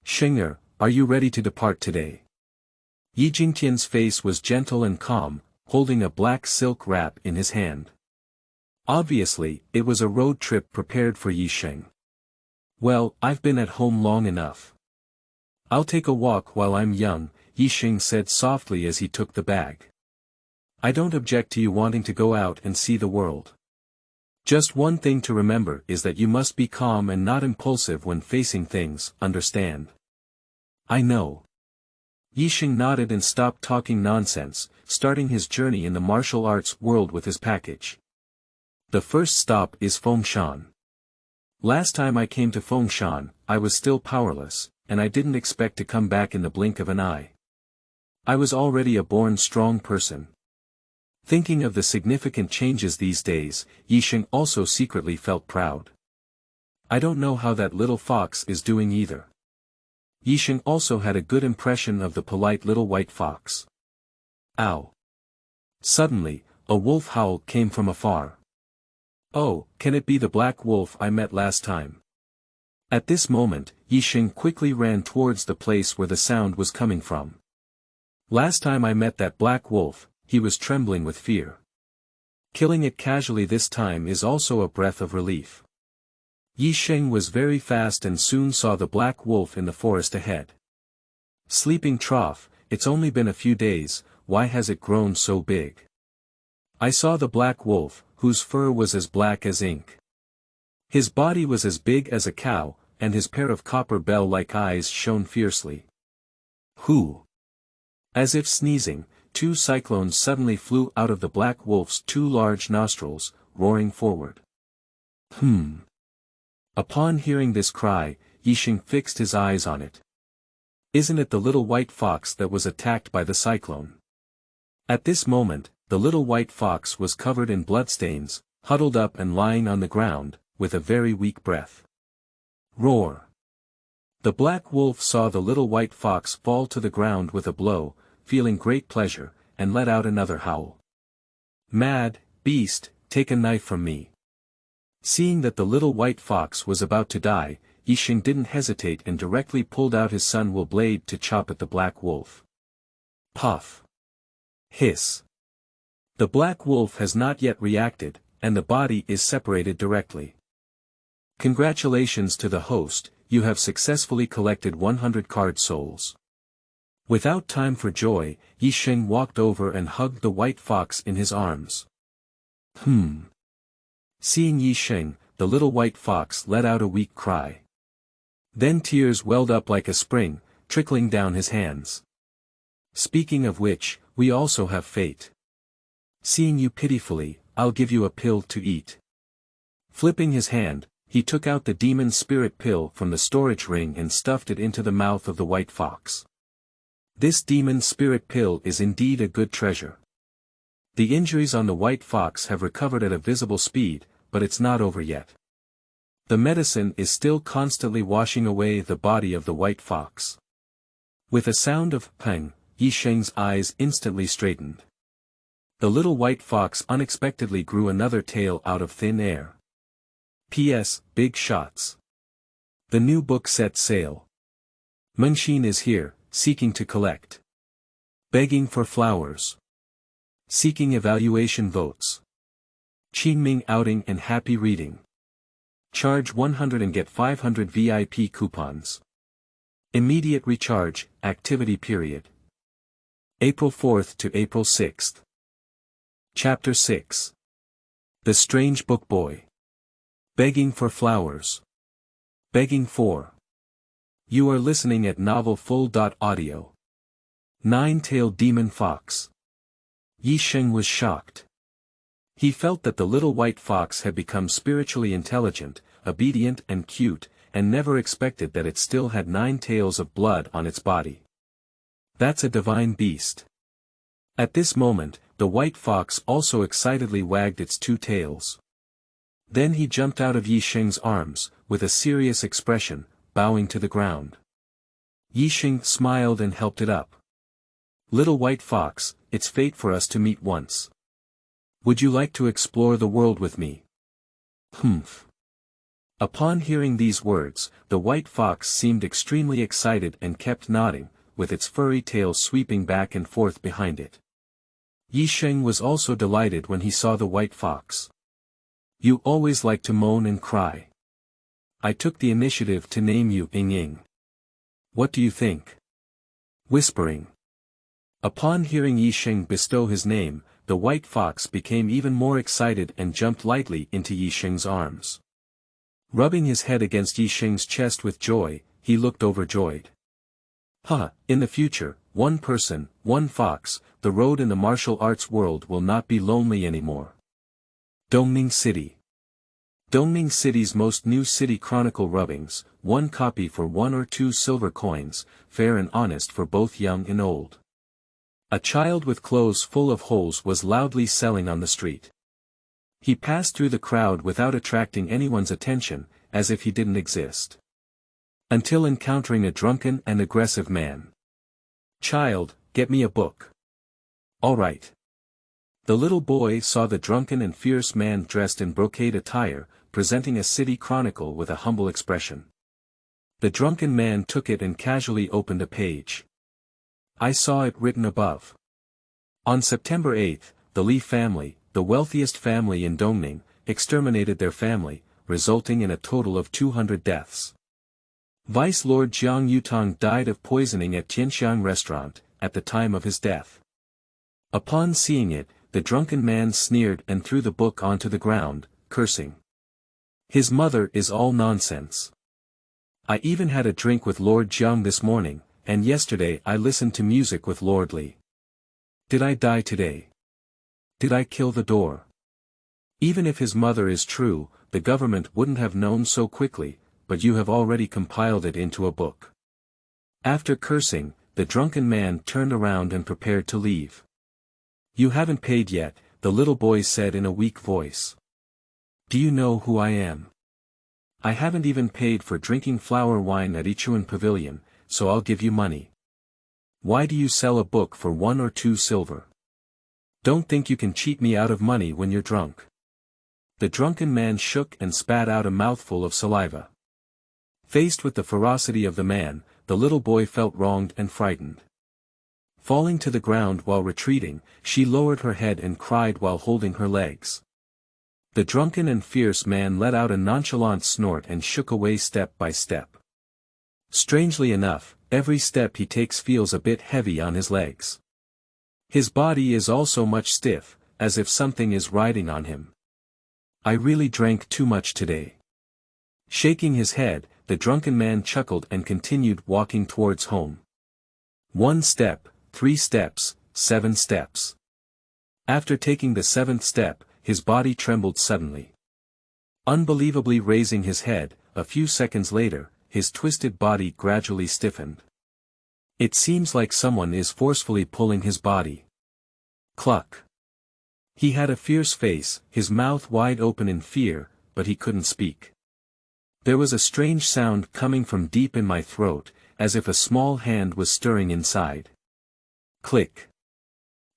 Sheng'er, are you ready to depart today? Yi Jingtian's face was gentle and calm, holding a black silk wrap in his hand. Obviously, it was a road trip prepared for Yi Sheng. Well, I've been at home long enough. I'll take a walk while I'm young, Yi Sheng said softly as he took the bag. I don't object to you wanting to go out and see the world. Just one thing to remember is that you must be calm and not impulsive when facing things, understand? I know. Yi Sheng nodded and stopped talking nonsense, starting his journey in the martial arts world with his package. The first stop is Fengshan. Last time I came to Fengshan, I was still powerless, and I didn't expect to come back in the blink of an eye. I was already a born strong person. Thinking of the significant changes these days, Yi Sheng also secretly felt proud. I don't know how that little fox is doing either. Yi Sheng also had a good impression of the polite little white fox. Ow! Suddenly, a wolf howl came from afar. Oh, can it be the black wolf I met last time? At this moment, Yi Sheng quickly ran towards the place where the sound was coming from. Last time I met that black wolf, he was trembling with fear. Killing it casually this time is also a breath of relief. Yi Sheng was very fast and soon saw the black wolf in the forest ahead. Sleeping trough, it's only been a few days, why has it grown so big? I saw the black wolf, whose fur was as black as ink. His body was as big as a cow, and his pair of copper bell-like eyes shone fiercely. Who? As if sneezing, two cyclones suddenly flew out of the black wolf's two large nostrils, roaring forward. Upon hearing this cry, Yixing fixed his eyes on it. Isn't it the little white fox that was attacked by the cyclone? At this moment, the little white fox was covered in bloodstains, huddled up and lying on the ground, with a very weak breath. Roar! The black wolf saw the little white fox fall to the ground with a blow, feeling great pleasure, and let out another howl. Mad beast, take a knife from me. Seeing that the little white fox was about to die, Yixing didn't hesitate and directly pulled out his sunwell blade to chop at the black wolf. Puff! Hiss! The black wolf has not yet reacted, and the body is separated directly. Congratulations to the host, you have successfully collected 100 card souls. Without time for joy, Yixing walked over and hugged the white fox in his arms. Seeing Yixing, the little white fox let out a weak cry. Then tears welled up like a spring, trickling down his hands. Speaking of which, we also have fate. Seeing you pitifully, I'll give you a pill to eat. Flipping his hand, he took out the demon spirit pill from the storage ring and stuffed it into the mouth of the white fox. This demon spirit pill is indeed a good treasure. The injuries on the white fox have recovered at a visible speed, but it's not over yet. The medicine is still constantly washing away the body of the white fox. With a sound of pang, Yixing's eyes instantly straightened. The little white fox unexpectedly grew another tail out of thin air. P.S. Big shots. The new book set sail. Mengxin is here, seeking to collect. Begging for flowers. Seeking evaluation votes. Qingming outing and happy reading. Charge 100 and get 500 VIP coupons. Immediate recharge, activity period. April 4th to April 6th. Chapter 6. The Strange Bookboy. Begging for flowers. Begging for. You are listening at novelfull.audio. Nine-tailed demon fox. Yixing was shocked. He felt that the little white fox had become spiritually intelligent, obedient and cute, and never expected that it still had 9 tails of blood on its body. That's a divine beast. At this moment, the white fox also excitedly wagged its 2 tails. Then he jumped out of Yixing's arms, with a serious expression, bowing to the ground. Yixing smiled and helped it up. Little white fox, it's fate for us to meet once. Would you like to explore the world with me? Humph. Upon hearing these words, the white fox seemed extremely excited and kept nodding, with its furry tail sweeping back and forth behind it. Yixing was also delighted when he saw the white fox. You always like to moan and cry. I took the initiative to name you Ying. What do you think? Whispering. Upon hearing Yixing bestow his name, the white fox became even more excited and jumped lightly into Yixing's arms. Rubbing his head against Yixing's chest with joy, he looked overjoyed. In the future, one person, one fox, the road in the martial arts world will not be lonely anymore. Dongning City. Dongning City's most new city chronicle rubbings, 1 copy for 1 or 2 silver coins, fair and honest for both young and old. A child with clothes full of holes was loudly selling on the street. He passed through the crowd without attracting anyone's attention, as if he didn't exist. Until encountering a drunken and aggressive man. Child, get me a book. All right. The little boy saw the drunken and fierce man dressed in brocade attire, presenting a city chronicle with a humble expression. The drunken man took it and casually opened a page. I saw it written above. On September 8, the Li family, the wealthiest family in Dongning, exterminated their family, resulting in a total of 200 deaths. Vice Lord Zhang Yutong died of poisoning at Qianxia restaurant, at the time of his death. Upon seeing it, the drunken man sneered and threw the book onto the ground, cursing. His mother is all nonsense. I even had a drink with Lord Zhang this morning, and yesterday I listened to music with Lord Li. Did I die today? Did I kill the door? Even if his mother is true, the government wouldn't have known so quickly, but you have already compiled it into a book. After cursing, the drunken man turned around and prepared to leave. You haven't paid yet, the little boy said in a weak voice. Do you know who I am? I haven't even paid for drinking flower wine at Qiankun Pavilion, so I'll give you money. Why do you sell a book for 1 or 2 silver? Don't think you can cheat me out of money when you're drunk. The drunken man shook and spat out a mouthful of saliva. Faced with the ferocity of the man, the little boy felt wronged and frightened. Falling to the ground while retreating, she lowered her head and cried while holding her legs. The drunken and fierce man let out a nonchalant snort and shook away step by step. Strangely enough, every step he takes feels a bit heavy on his legs. His body is also much stiff, as if something is riding on him. I really drank too much today. Shaking his head, the drunken man chuckled and continued walking towards home. 1 step, 3 steps, 7 steps. After taking the 7th step, his body trembled suddenly. Unbelievably raising his head, a few seconds later, his twisted body gradually stiffened. It seems like someone is forcefully pulling his body. Cluck. He had a fierce face, his mouth wide open in fear, but he couldn't speak. There was a strange sound coming from deep in my throat, as if a small hand was stirring inside. Click.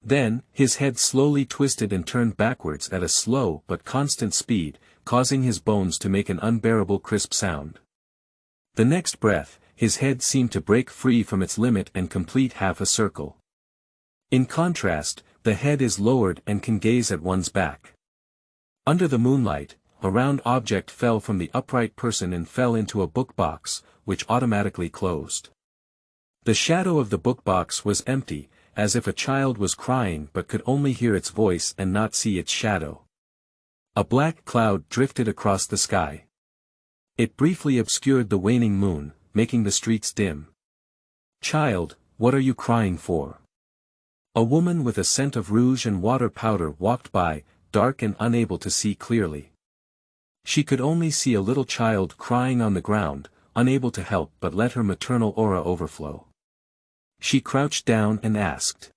Then, his head slowly twisted and turned backwards at a slow but constant speed, causing his bones to make an unbearable crisp sound. The next breath, his head seemed to break free from its limit and complete half a circle. In contrast, the head is lowered and can gaze at one's back. Under the moonlight, a round object fell from the upright person and fell into a book box, which automatically closed. The shadow of the book box was empty, as if a child was crying but could only hear its voice and not see its shadow. A black cloud drifted across the sky. It briefly obscured the waning moon, making the streets dim. Child, what are you crying for? A woman with a scent of rouge and water powder walked by, dark and unable to see clearly. She could only see a little child crying on the ground, unable to help but let her maternal aura overflow. She crouched down and asked.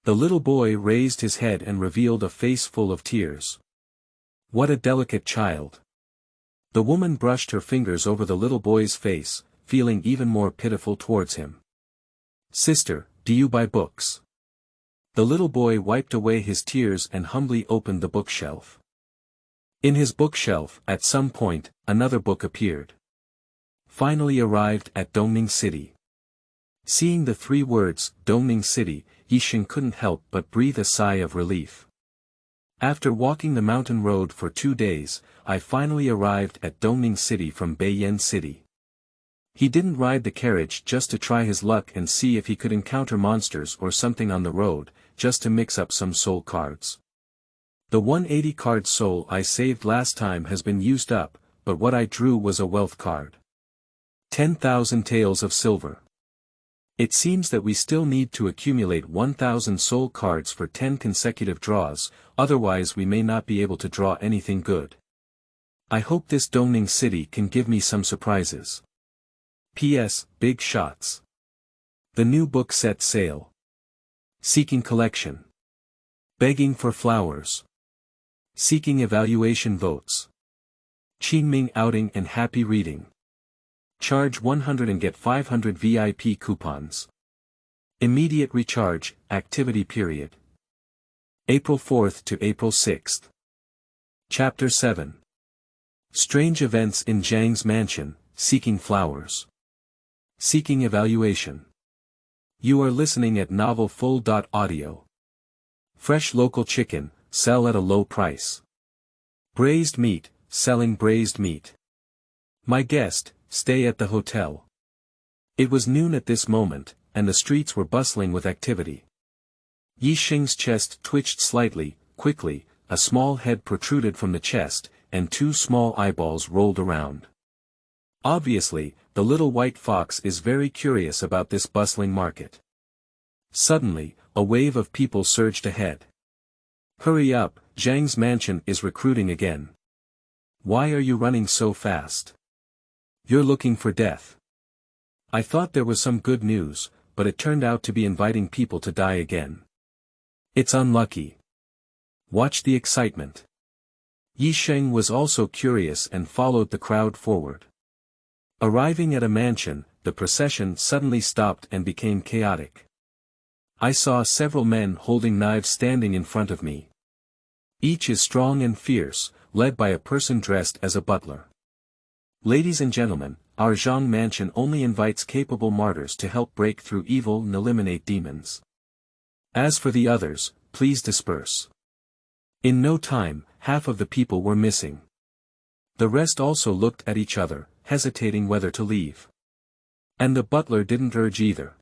The little boy raised his head and revealed a face full of tears. What a delicate child. The woman brushed her fingers over the little boy's face, feeling even more pitiful towards him. Sister, do you buy books? The little boy wiped away his tears and humbly opened the bookshelf. In his bookshelf, at some point, another book appeared. Finally arrived at Dongning City. Seeing the 3 words, Dongning City, Yixing couldn't help but breathe a sigh of relief. After walking the mountain road for 2 days, I finally arrived at Dongning City from Beiyan City. He didn't ride the carriage just to try his luck and see if he could encounter monsters or something on the road, just to mix up some soul cards. The 180 card soul I saved last time has been used up, but what I drew was a wealth card. 10,000 taels of silver. It seems that we still need to accumulate 1,000 soul cards for 10 consecutive draws, otherwise we may not be able to draw anything good. I hope this Dongning City can give me some surprises. P.S. Big shots. The new book set sale. Seeking collection. Begging for flowers. Seeking evaluation votes. Qingming outing and happy reading. Charge 100 and get 500 VIP coupons. Immediate recharge, activity period. April 4th to April 6th. Chapter 7. Strange events in Zhang's mansion, seeking flowers. Seeking evaluation. You are listening at Novel Full.audio. Fresh local chicken, sell at a low price. Braised meat, selling braised meat. My guest, stay at the hotel. It was noon at this moment, and the streets were bustling with activity. Yixing's chest twitched slightly, quickly, a small head protruded from the chest, and 2 small eyeballs rolled around. Obviously, the little white fox is very curious about this bustling market. Suddenly, a wave of people surged ahead. Hurry up, Zhang's mansion is recruiting again. Why are you running so fast? You're looking for death. I thought there was some good news, but it turned out to be inviting people to die again. It's unlucky. Watch the excitement. Yisheng was also curious and followed the crowd forward. Arriving at a mansion, the procession suddenly stopped and became chaotic. I saw several men holding knives standing in front of me. Each is strong and fierce, led by a person dressed as a butler. Ladies and gentlemen, our Zhang mansion only invites capable martyrs to help break through evil and eliminate demons. As for the others, please disperse. In no time, half of the people were missing. The rest also looked at each other, hesitating whether to leave. And the butler didn't urge either.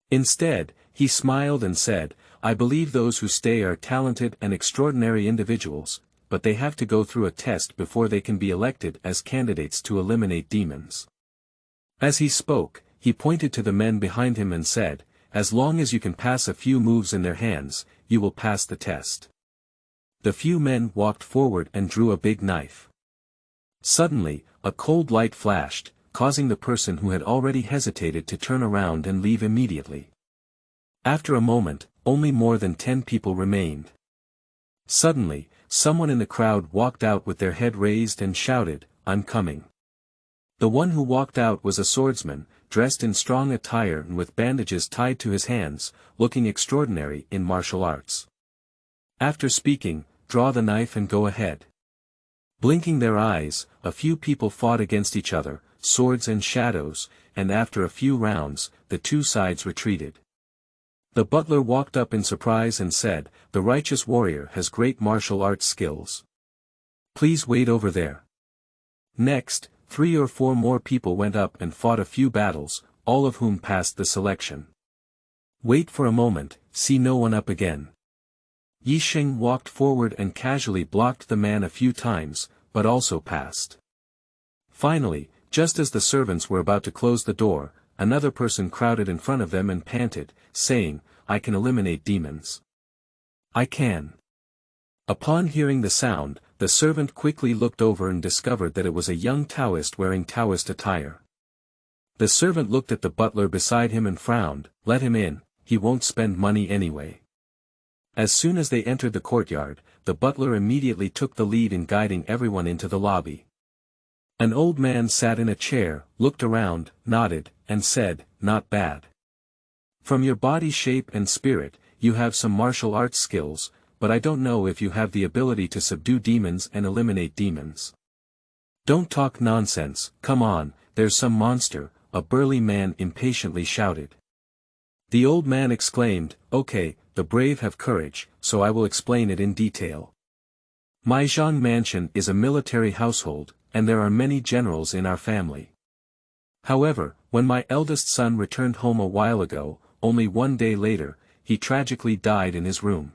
Instead, he smiled and said, I believe those who stay are talented and extraordinary individuals, but they have to go through a test before they can be elected as candidates to eliminate demons. As he spoke, he pointed to the men behind him and said, as long as you can pass a few moves in their hands, you will pass the test. The few men walked forward and drew a big knife. Suddenly, a cold light flashed, causing the person who had already hesitated to turn around and leave immediately. After a moment, only more than 10 people remained. Suddenly, someone in the crowd walked out with their head raised and shouted, I'm coming. The one who walked out was a swordsman, dressed in strong attire and with bandages tied to his hands, looking extraordinary in martial arts. After speaking, draw the knife and go ahead. Blinking their eyes, a few people fought against each other, swords and shadows, and after a few rounds, the two sides retreated. The butler walked up in surprise and said, the righteous warrior has great martial arts skills. Please wait over there. Next, 3 or 4 more people went up and fought a few battles, all of whom passed the selection. Wait for a moment, see no one up again. Yisheng walked forward and casually blocked the man a few times, but also passed. Finally, just as the servants were about to close the door, another person crowded in front of them and panted, saying, I can eliminate demons. I can. Upon hearing the sound, the servant quickly looked over and discovered that it was a young Taoist wearing Taoist attire. The servant looked at the butler beside him and frowned, let him in, he won't spend money anyway. As soon as they entered the courtyard, the butler immediately took the lead in guiding everyone into the lobby. An old man sat in a chair, looked around, nodded, and said, not bad. From your body shape and spirit, you have some martial arts skills, but I don't know if you have the ability to subdue demons and eliminate demons. Don't talk nonsense, come on, there's some monster, a burly man impatiently shouted. The old man exclaimed, okay, the brave have courage, so I will explain it in detail. My Zhang mansion is a military household, and there are many generals in our family. However, when my eldest son returned home a while ago, only 1 day later, he tragically died in his room.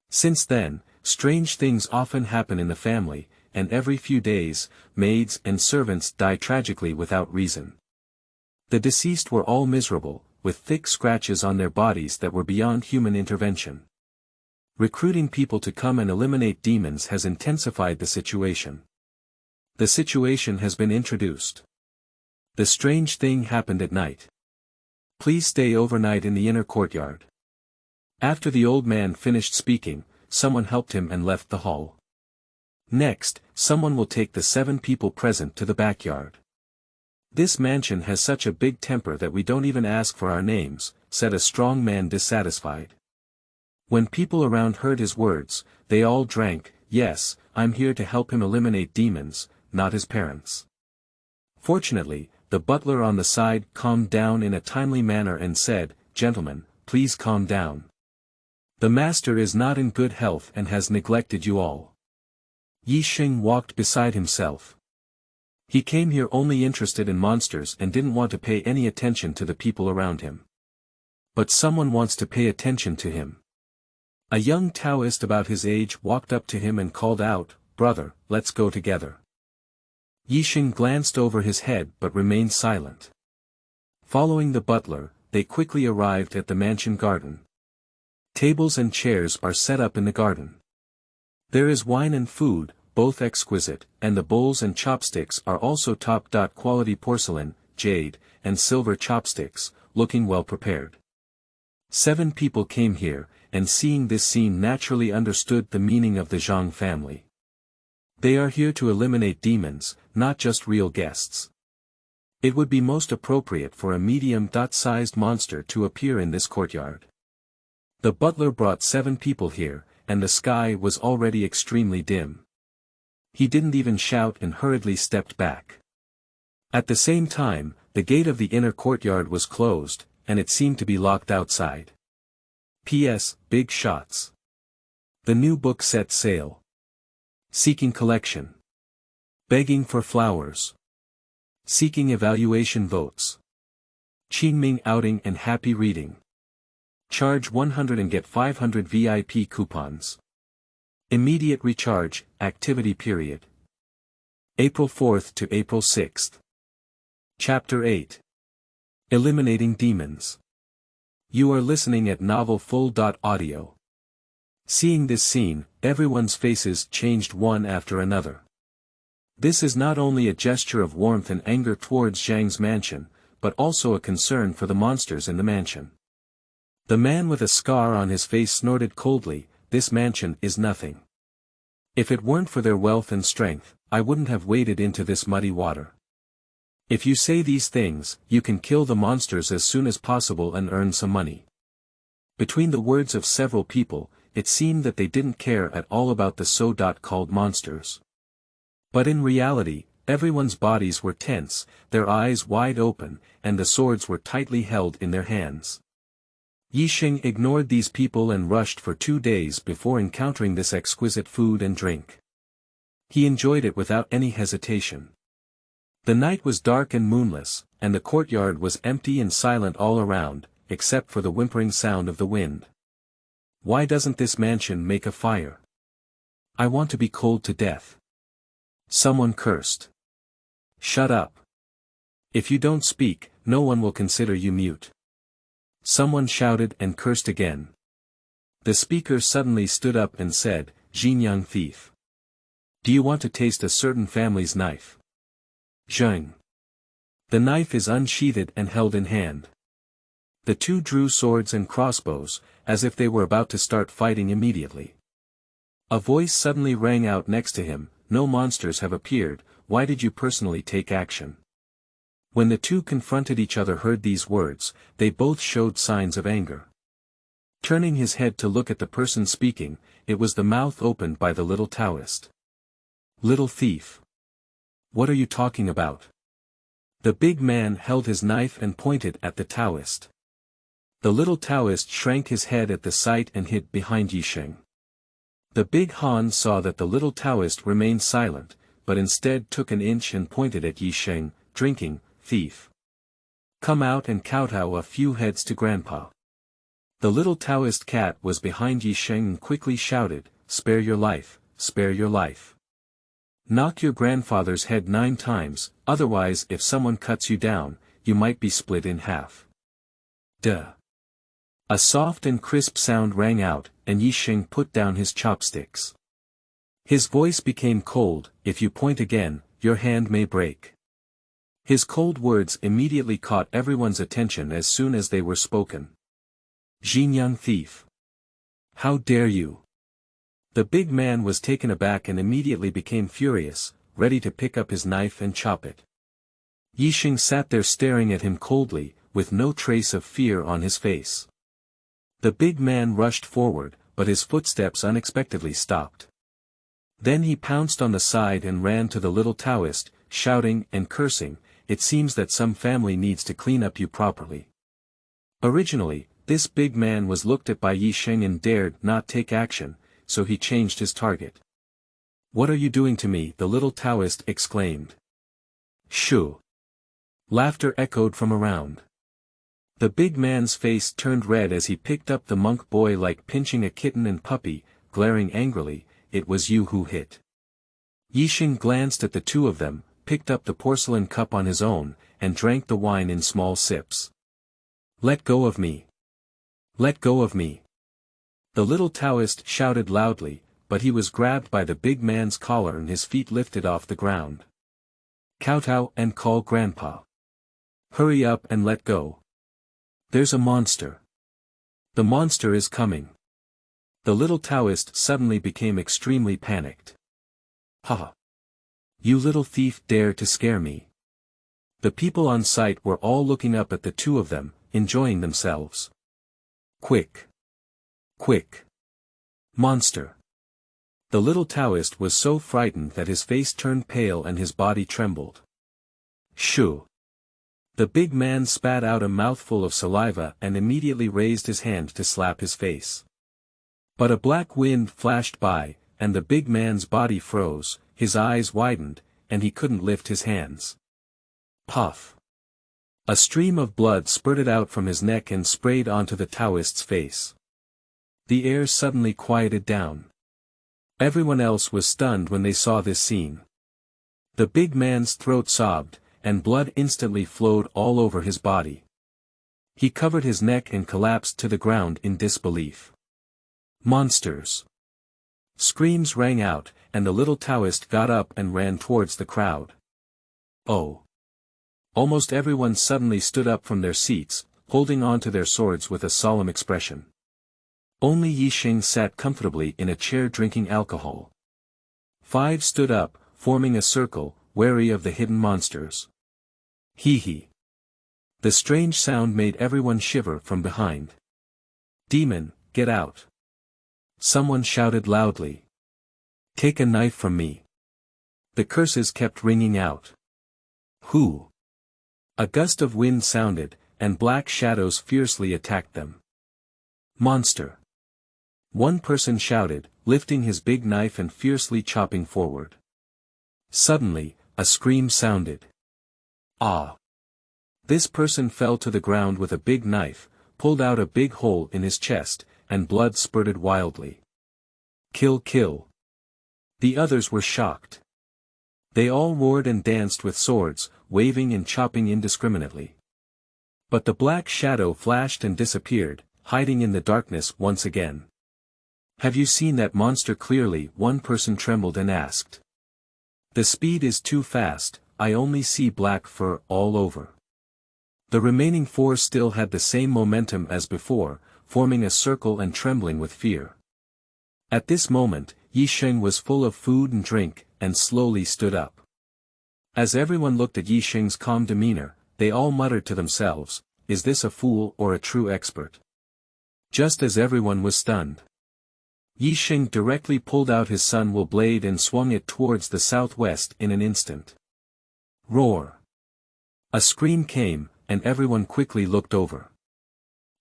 Since then, strange things often happen in the family, and every few days, maids and servants die tragically without reason. The deceased were all miserable, with thick scratches on their bodies that were beyond human intervention. Recruiting people to come and eliminate demons has intensified the situation. The situation has been introduced. The strange thing happened at night. Please stay overnight in the inner courtyard. After the old man finished speaking, someone helped him and left the hall. Next, someone will take the 7 people present to the backyard. This mansion has such a big temper that we don't even ask for our names, said a strong man dissatisfied. When people around heard his words, they all drank, yes, I'm here to help him eliminate demons, not his parents. Fortunately, the butler on the side calmed down in a timely manner and said, gentlemen, please calm down. The master is not in good health and has neglected you all. Yisheng walked beside himself. He came here only interested in monsters and didn't want to pay any attention to the people around him. But someone wants to pay attention to him. A young Taoist about his age walked up to him and called out, brother, let's go together. Yisheng glanced over his head but remained silent. Following the butler, they quickly arrived at the mansion garden. Tables and chairs are set up in the garden. There is wine and food, both exquisite, and the bowls and chopsticks are also top-quality porcelain, jade, and silver chopsticks, looking well prepared. 7 people came here, and seeing this scene naturally understood the meaning of the Zhang family. They are here to eliminate demons, not just real guests. It would be most appropriate for a medium-sized monster to appear in this courtyard. The butler brought 7 people here, and the sky was already extremely dim. He didn't even shout and hurriedly stepped back. At the same time, the gate of the inner courtyard was closed, and it seemed to be locked outside. P.S. Big shots. The new book set sail. Seeking collection. Begging for flowers. Seeking evaluation votes. Qingming outing and happy reading. Charge 100 and get 500 VIP coupons. Immediate recharge, activity period. April 4th to April 6th. Chapter 8. Eliminating Demons. You are listening at novel full.audio. Seeing this scene, everyone's faces changed one after another. This is not only a gesture of warmth and anger towards Zhang's mansion, but also a concern for the monsters in the mansion. The man with a scar on his face snorted coldly, "This mansion is nothing. If it weren't for their wealth and strength, I wouldn't have waded into this muddy water. If you say these things, you can kill the monsters as soon as possible and earn some money." Between the words of several people, it seemed that they didn't care at all about the so-called monsters. But in reality, everyone's bodies were tense, their eyes wide open, and the swords were tightly held in their hands. Yixing ignored these people and rushed for 2 days before encountering this exquisite food and drink. He enjoyed it without any hesitation. The night was dark and moonless, and the courtyard was empty and silent all around, except for the whimpering sound of the wind. Why doesn't this mansion make a fire? I want to be cold to death. Someone cursed. Shut up. If you don't speak, no one will consider you mute. Someone shouted and cursed again. The speaker suddenly stood up and said, "Xinjiang thief. Do you want to taste a certain family's knife?" Zhang. The knife is unsheathed and held in hand. The two drew swords and crossbows, as if they were about to start fighting immediately. A voice suddenly rang out next to him, "No monsters have appeared, why did you personally take action?" When the two confronted each other heard these words, they both showed signs of anger. Turning his head to look at the person speaking, it was the mouth opened by the little Taoist. "Little thief. What are you talking about?" The big man held his knife and pointed at the Taoist. The little Taoist shrank his head at the sight and hid behind Yixing. The big Han saw that the little Taoist remained silent, but instead took an inch and pointed at Yixing, drinking, "Thief. Come out and kowtow a few heads to Grandpa." The little Taoist cat was behind Yixing and quickly shouted, "Spare your life, spare your life. Knock your grandfather's head 9 times, otherwise if someone cuts you down, you might be split in half." Duh. A soft and crisp sound rang out, and Yixing put down his chopsticks. His voice became cold, "If you point again, your hand may break." His cold words immediately caught everyone's attention as soon as they were spoken. "Xinjiang thief. How dare you?" The big man was taken aback and immediately became furious, ready to pick up his knife and chop it. Yixing sat there staring at him coldly, with no trace of fear on his face. The big man rushed forward, but his footsteps unexpectedly stopped. Then he pounced on the side and ran to the little Taoist, shouting and cursing, "It seems that some family needs to clean up you properly." Originally, this big man was looked at by Yixing and dared not take action, so he changed his target. "What are you doing to me?" the little Taoist exclaimed. "Shoo!" Laughter echoed from around. The big man's face turned red as he picked up the monk boy like pinching a kitten and puppy, glaring angrily, "It was you who hit." Yixing glanced at the two of them, picked up the porcelain cup on his own, and drank the wine in small sips. Let go of me. Let go of me. The little Taoist shouted loudly, but he was grabbed by the big man's collar and his feet lifted off the ground. Kowtow and call Grandpa. Hurry up and let go. There's a monster. The monster is coming. The little Taoist suddenly became extremely panicked. Ha! You little thief dare to scare me. The people on site were all looking up at the two of them, enjoying themselves. Quick! Quick! Monster! The little Taoist was so frightened that his face turned pale and his body trembled. Shoo! The big man spat out a mouthful of saliva and immediately raised his hand to slap his face. But a black wind flashed by, and the big man's body froze, his eyes widened, and he couldn't lift his hands. Puff! A stream of blood spurted out from his neck and sprayed onto the Taoist's face. The air suddenly quieted down. Everyone else was stunned when they saw this scene. The big man's throat sobbed, and blood instantly flowed all over his body. He covered his neck and collapsed to the ground in disbelief. Monsters! Screams rang out, and the little Taoist got up and ran towards the crowd. Oh! Almost everyone suddenly stood up from their seats, holding on to their swords with a solemn expression. Only Yixing sat comfortably in a chair drinking alcohol. 5 stood up, forming a circle, wary of the hidden monsters. Hee hee. The strange sound made everyone shiver from behind. Demon, get out. Someone shouted loudly. Take a knife from me. The curses kept ringing out. Who? A gust of wind sounded, and black shadows fiercely attacked them. Monster. One person shouted, lifting his big knife and fiercely chopping forward. Suddenly, a scream sounded. Ah! This person fell to the ground with a big knife, pulled out a big hole in his chest, and blood spurted wildly. Kill, kill. The others were shocked. They all roared and danced with swords, waving and chopping indiscriminately. But the black shadow flashed and disappeared, hiding in the darkness once again. Have you seen that monster clearly? One person trembled and asked. The speed is too fast, I only see black fur all over. The remaining 4 still had the same momentum as before, forming a circle and trembling with fear. At this moment, Yixing was full of food and drink, and slowly stood up. As everyone looked at Yixing's calm demeanor, they all muttered to themselves, is this a fool or a true expert? Just as everyone was stunned. Yixing directly pulled out his sunwell blade and swung it towards the southwest in an instant. Roar! A scream came, and everyone quickly looked over.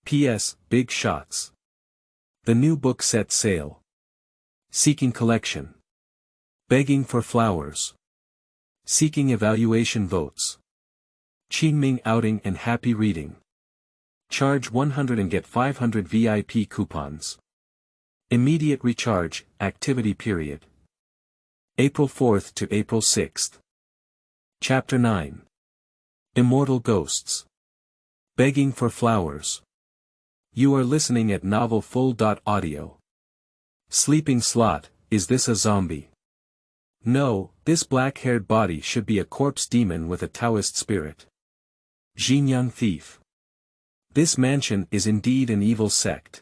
P.S. Big shots. The new book set sail. Seeking collection. Begging for flowers. Seeking evaluation votes. Qingming outing and happy reading. Charge 100 and get 500 VIP coupons. Immediate recharge, activity period. April 4th to April 6th. Chapter 9. Immortal Ghosts. Begging for flowers. You are listening at novelfull.audio. Sleeping slot, is this a zombie? No, this black-haired body should be a corpse demon with a Taoist spirit. Xinjiang thief. This mansion is indeed an evil sect.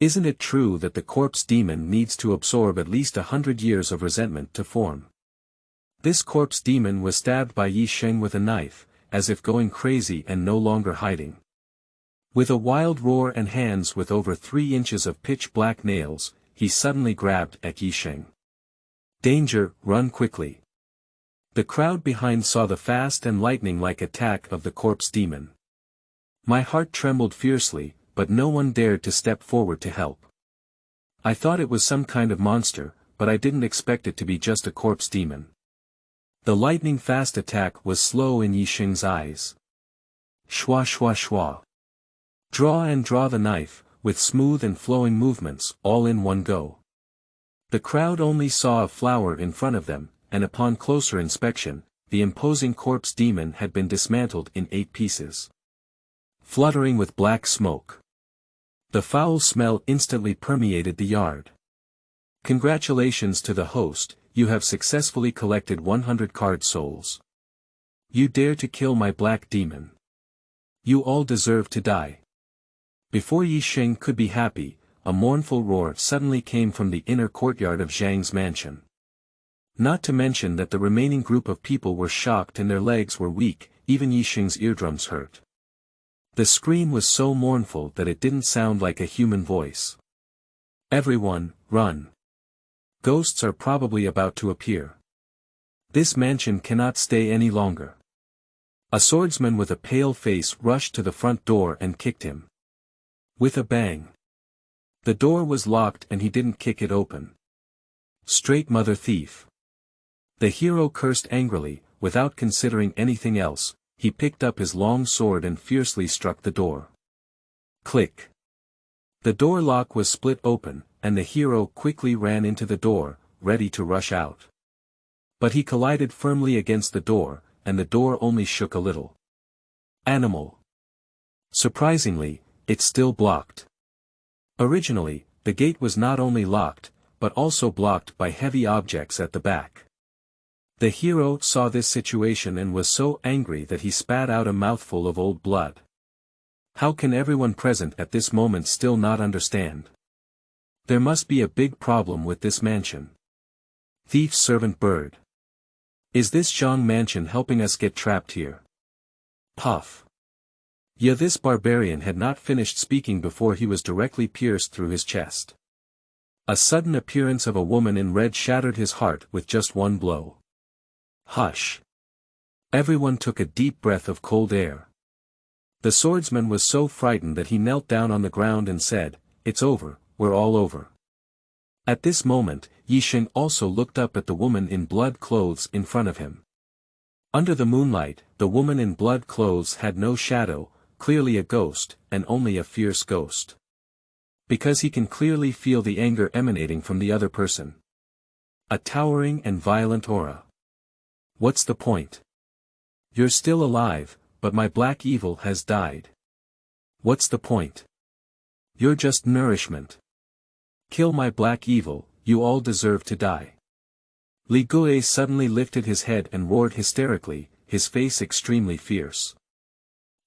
Isn't it true that the corpse demon needs to absorb at least 100 years of resentment to form? This corpse demon was stabbed by Yixing with a knife, as if going crazy and no longer hiding. With a wild roar and hands with over 3 inches of pitch-black nails, he suddenly grabbed at Yixing. Danger, run quickly. The crowd behind saw the fast and lightning-like attack of the corpse demon. My heart trembled fiercely, but no one dared to step forward to help. I thought it was some kind of monster, but I didn't expect it to be just a corpse demon. The lightning-fast attack was slow in Yixing's eyes. Shwa shwa shwa. Draw and draw the knife, with smooth and flowing movements, all in one go. The crowd only saw a flower in front of them, and upon closer inspection, the imposing corpse demon had been dismantled in 8 pieces. fluttering with black smoke. The foul smell instantly permeated the yard. Congratulations to the host, you have successfully collected 100 card souls. You dare to kill my black demon. You all deserve to die. Before Yixing could be happy, a mournful roar suddenly came from the inner courtyard of Zhang's mansion. Not to mention that the remaining group of people were shocked and their legs were weak, even Yixing's eardrums hurt. The scream was so mournful that it didn't sound like a human voice. Everyone, run. Ghosts are probably about to appear. This mansion cannot stay any longer. A swordsman with a pale face rushed to the front door and kicked him. With a bang. The door was locked and he didn't kick it open. Straight mother thief. The hero cursed angrily, without considering anything else. He picked up his long sword and fiercely struck the door. Click. The door lock was split open, and the hero quickly ran into the door, ready to rush out. But he collided firmly against the door, and the door only shook a little. Animal. Surprisingly, it's still blocked. Originally, the gate was not only locked, but also blocked by heavy objects at the back. The hero saw this situation and was so angry that he spat out a mouthful of old blood. How can everyone present at this moment still not understand? There must be a big problem with this mansion. Thief's servant bird. Is this Zhang mansion helping us get trapped here? Puff. Yeah, this barbarian had not finished speaking before he was directly pierced through his chest. A sudden appearance of a woman in red shattered his heart with just one blow. Hush. Everyone took a deep breath of cold air. The swordsman was so frightened that he knelt down on the ground and said, "It's over, we're all over." At this moment, Yixing also looked up at the woman in blood clothes in front of him. Under the moonlight, the woman in blood clothes had no shadow, clearly a ghost, and only a fierce ghost. Because he can clearly feel the anger emanating from the other person. A towering and violent aura. What's the point? You're still alive, but my black evil has died. What's the point? You're just nourishment. Kill my black evil, you all deserve to die. Li Gui suddenly lifted his head and roared hysterically, his face extremely fierce.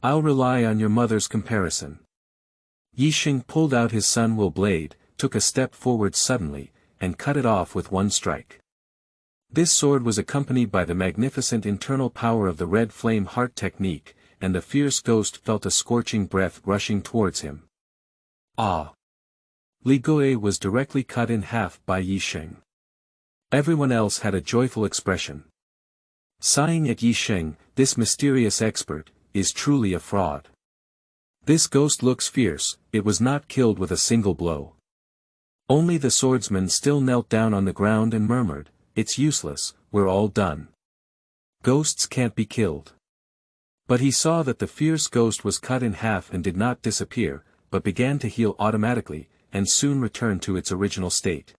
I'll rely on your mother's comparison. Yixing pulled out his sun will blade, took a step forward suddenly, and cut it off with one strike. This sword was accompanied by the magnificent internal power of the red flame heart technique, and the fierce ghost felt a scorching breath rushing towards him. Ah! Li Gui was directly cut in half by Yixing. Everyone else had a joyful expression. Sighing at Yixing, this mysterious expert, is truly a fraud. This ghost looks fierce, it was not killed with a single blow. Only the swordsman still knelt down on the ground and murmured, "It's useless, we're all done. Ghosts can't be killed." But he saw that the fierce ghost was cut in half and did not disappear, but began to heal automatically, and soon returned to its original state.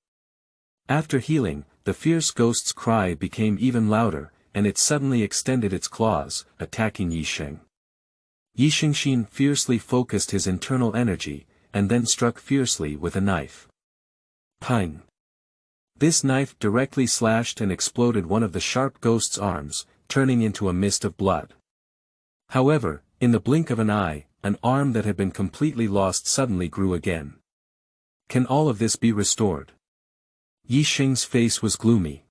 After healing, the fierce ghost's cry became even louder, and it suddenly extended its claws, attacking Yixing. Yixing fiercely focused his internal energy, and then struck fiercely with a knife. Pang! This knife directly slashed and exploded one of the sharp ghost's arms, turning into a mist of blood. However, in the blink of an eye, an arm that had been completely lost suddenly grew again. Can all of this be restored? Yixing's face was gloomy.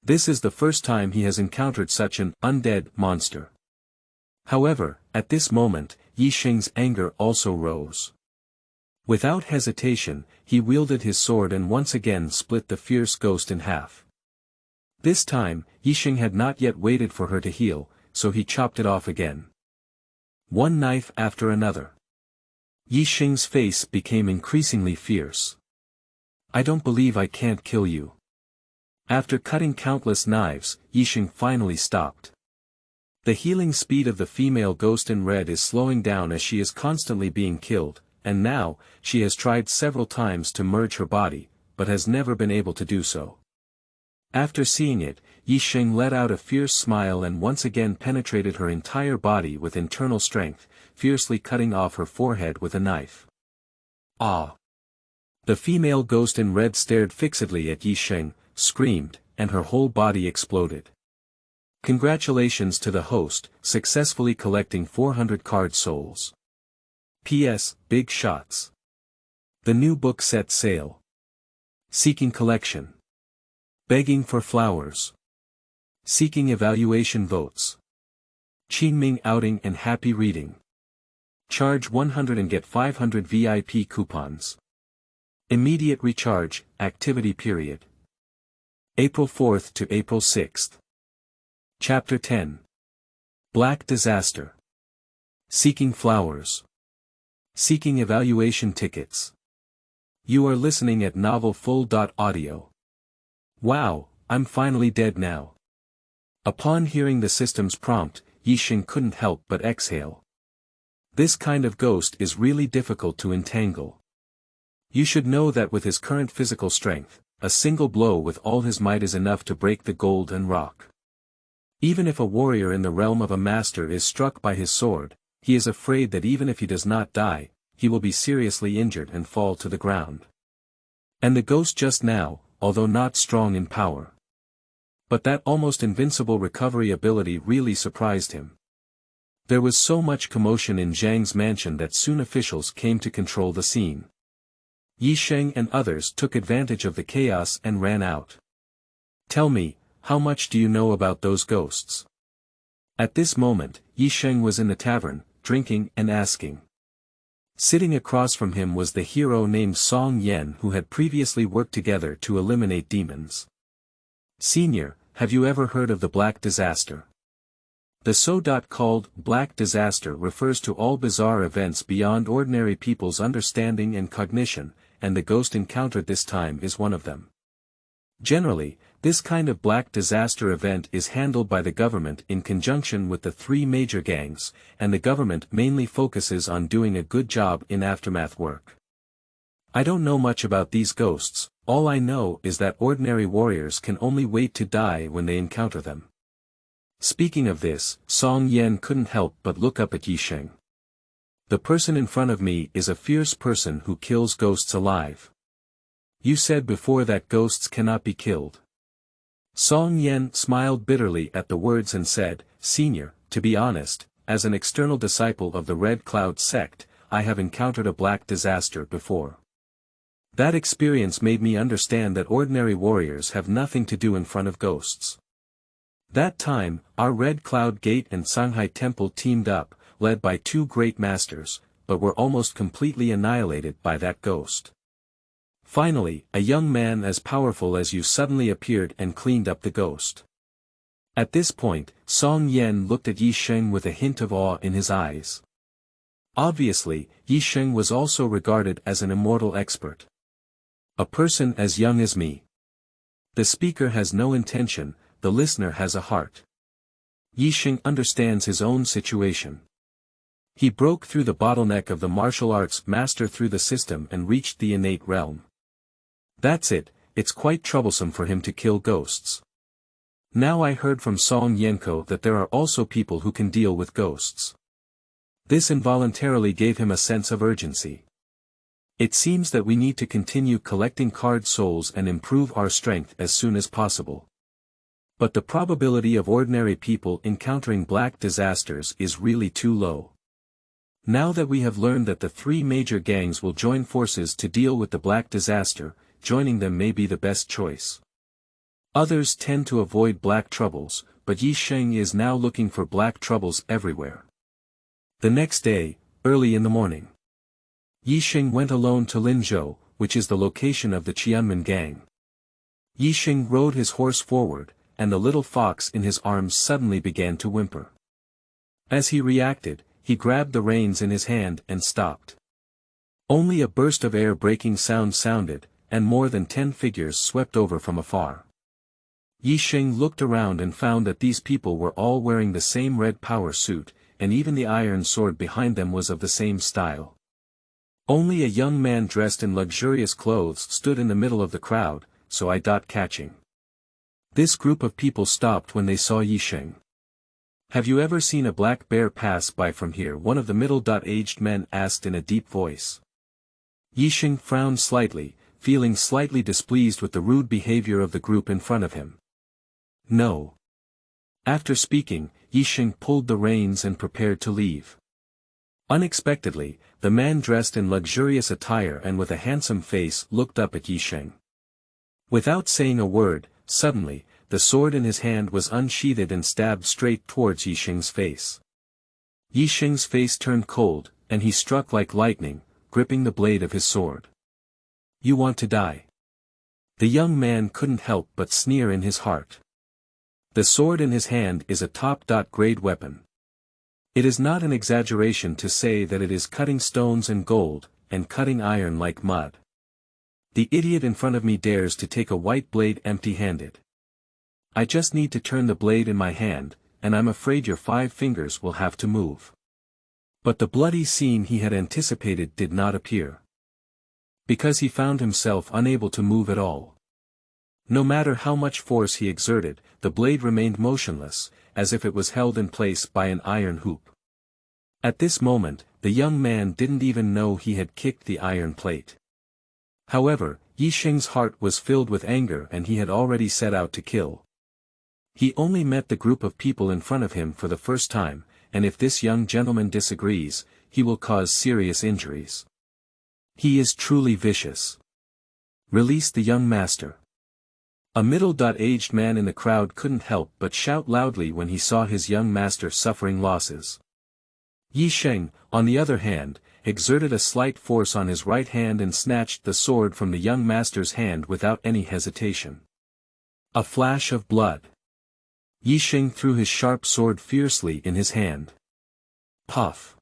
This is the first time he has encountered such an undead monster. However, at this moment, Yixing's anger also rose. Without hesitation, he wielded his sword and once again split the fierce ghost in half. This time, Yixing had not yet waited for her to heal, so he chopped it off again. One knife after another. Yixing's face became increasingly fierce. I don't believe I can't kill you. After cutting countless knives, Yixing finally stopped. The healing speed of the female ghost in red is slowing down as she is constantly being killed, and now, she has tried several times to merge her body, but has never been able to do so. After seeing it, Yisheng let out a fierce smile and once again penetrated her entire body with internal strength, fiercely cutting off her forehead with a knife. Ah! The female ghost in red stared fixedly at Yisheng, screamed, and her whole body exploded. Congratulations to the host, successfully collecting 400 card souls. P.S. Big shots. The new book set sail. Seeking collection. Begging for flowers. Seeking evaluation votes. Qingming outing and happy reading. Charge 100 and get 500 VIP coupons. Immediate recharge, activity period. April 4th to April 6th. Chapter 10. Black Disaster. Seeking flowers. Seeking evaluation tickets. You are listening at novel full.audio. Wow, I'm finally dead now. Upon hearing the system's prompt, Yisheng couldn't help but exhale. This kind of ghost is really difficult to entangle. You should know that with his current physical strength, a single blow with all his might is enough to break the gold and rock. Even if a warrior in the realm of a master is struck by his sword, he is afraid that even if he does not die, he will be seriously injured and fall to the ground. And the ghost just now, although not strong in power. But that almost invincible recovery ability really surprised him. There was so much commotion in Zhang's mansion that soon officials came to control the scene. Yisheng and others took advantage of the chaos and ran out. Tell me, how much do you know about those ghosts? At this moment, Yisheng was in the tavern, drinking and asking. Sitting across from him was the hero named Song Yen who had previously worked together to eliminate demons. Senior, have you ever heard of the Black Disaster? The so-called Black Disaster refers to all bizarre events beyond ordinary people's understanding and cognition, and the ghost encountered this time is one of them. Generally, this kind of Black Disaster event is handled by the government in conjunction with the three major gangs, and the government mainly focuses on doing a good job in aftermath work. I don't know much about these ghosts, all I know is that ordinary warriors can only wait to die when they encounter them. Speaking of this, Song Yen couldn't help but look up at Yisheng. The person in front of me is a fierce person who kills ghosts alive. You said before that ghosts cannot be killed. Song Yen smiled bitterly at the words and said, Senior, to be honest, as an external disciple of the Red Cloud sect, I have encountered a black disaster before. That experience made me understand that ordinary warriors have nothing to do in front of ghosts. That time, our Red Cloud Gate and Shanghai Temple teamed up, led by two great masters, but were almost completely annihilated by that ghost. Finally, a young man as powerful as you suddenly appeared and cleaned up the ghost. At this point, Song Yen looked at Yisheng with a hint of awe in his eyes. Obviously, Yisheng was also regarded as an immortal expert. A person as young as me. The speaker has no intention, the listener has a heart. Yisheng understands his own situation. He broke through the bottleneck of the martial arts master through the system and reached the innate realm. That's it, it's quite troublesome for him to kill ghosts. Now I heard from Song Yenko that there are also people who can deal with ghosts. This involuntarily gave him a sense of urgency. It seems that we need to continue collecting card souls and improve our strength as soon as possible. But the probability of ordinary people encountering black disasters is really too low. Now that we have learned that the three major gangs will join forces to deal with the black disaster, joining them may be the best choice. Others tend to avoid black troubles, but Yisheng is now looking for black troubles everywhere. The next day, early in the morning, Yisheng went alone to Linzhou, which is the location of the Qianmen gang. Yisheng rode his horse forward, and the little fox in his arms suddenly began to whimper. As he reacted, he grabbed the reins in his hand and stopped. Only a burst of air-breaking sound sounded, and more than 10 figures swept over from afar. Yisheng looked around and found that these people were all wearing the same red power suit, and even the iron sword behind them was of the same style. Only a young man dressed in luxurious clothes stood in the middle of the crowd, so I got catching. This group of people stopped when they saw Yisheng. "Have you ever seen a black bear pass by from here?" one of the middle-aged men asked in a deep voice. Yisheng frowned slightly, feeling slightly displeased with the rude behavior of the group in front of him. "No." After speaking, Yisheng pulled the reins and prepared to leave. Unexpectedly, the man dressed in luxurious attire and with a handsome face looked up at Yisheng. Without saying a word, suddenly, the sword in his hand was unsheathed and stabbed straight towards Yisheng's face. Yisheng's face turned cold, and he struck like lightning, gripping the blade of his sword. "You want to die?" The young man couldn't help but sneer in his heart. The sword in his hand is a top-grade weapon. It is not an exaggeration to say that it is cutting stones and gold, and cutting iron like mud. The idiot in front of me dares to take a white blade empty-handed. I just need to turn the blade in my hand, and I'm afraid your 5 fingers will have to move. But the bloody scene he had anticipated did not appear. Because he found himself unable to move at all. No matter how much force he exerted, the blade remained motionless, as if it was held in place by an iron hoop. At this moment, the young man didn't even know he had kicked the iron plate. However, Yisheng's heart was filled with anger and he had already set out to kill. He only met the group of people in front of him for the first time, and if this young gentleman disagrees, he will cause serious injuries. He is truly vicious. Release the young master. A middle-aged man in the crowd couldn't help but shout loudly when he saw his young master suffering losses. Yisheng, on the other hand, exerted a slight force on his right hand and snatched the sword from the young master's hand without any hesitation. A flash of blood. Yisheng threw his sharp sword fiercely in his hand. Puff.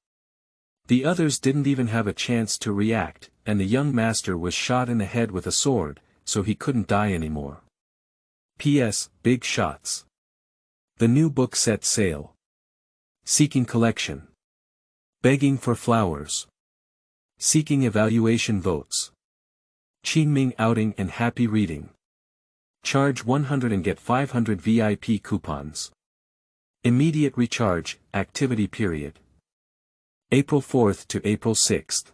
The others didn't even have a chance to react, and the young master was shot in the head with a sword, so he couldn't die anymore. P.S. Big shots. The new book set sail. Seeking collection. Begging for flowers. Seeking evaluation votes. Qingming outing and happy reading. Charge 100 and get 500 VIP coupons. Immediate recharge, activity period. April 4th to April 6th.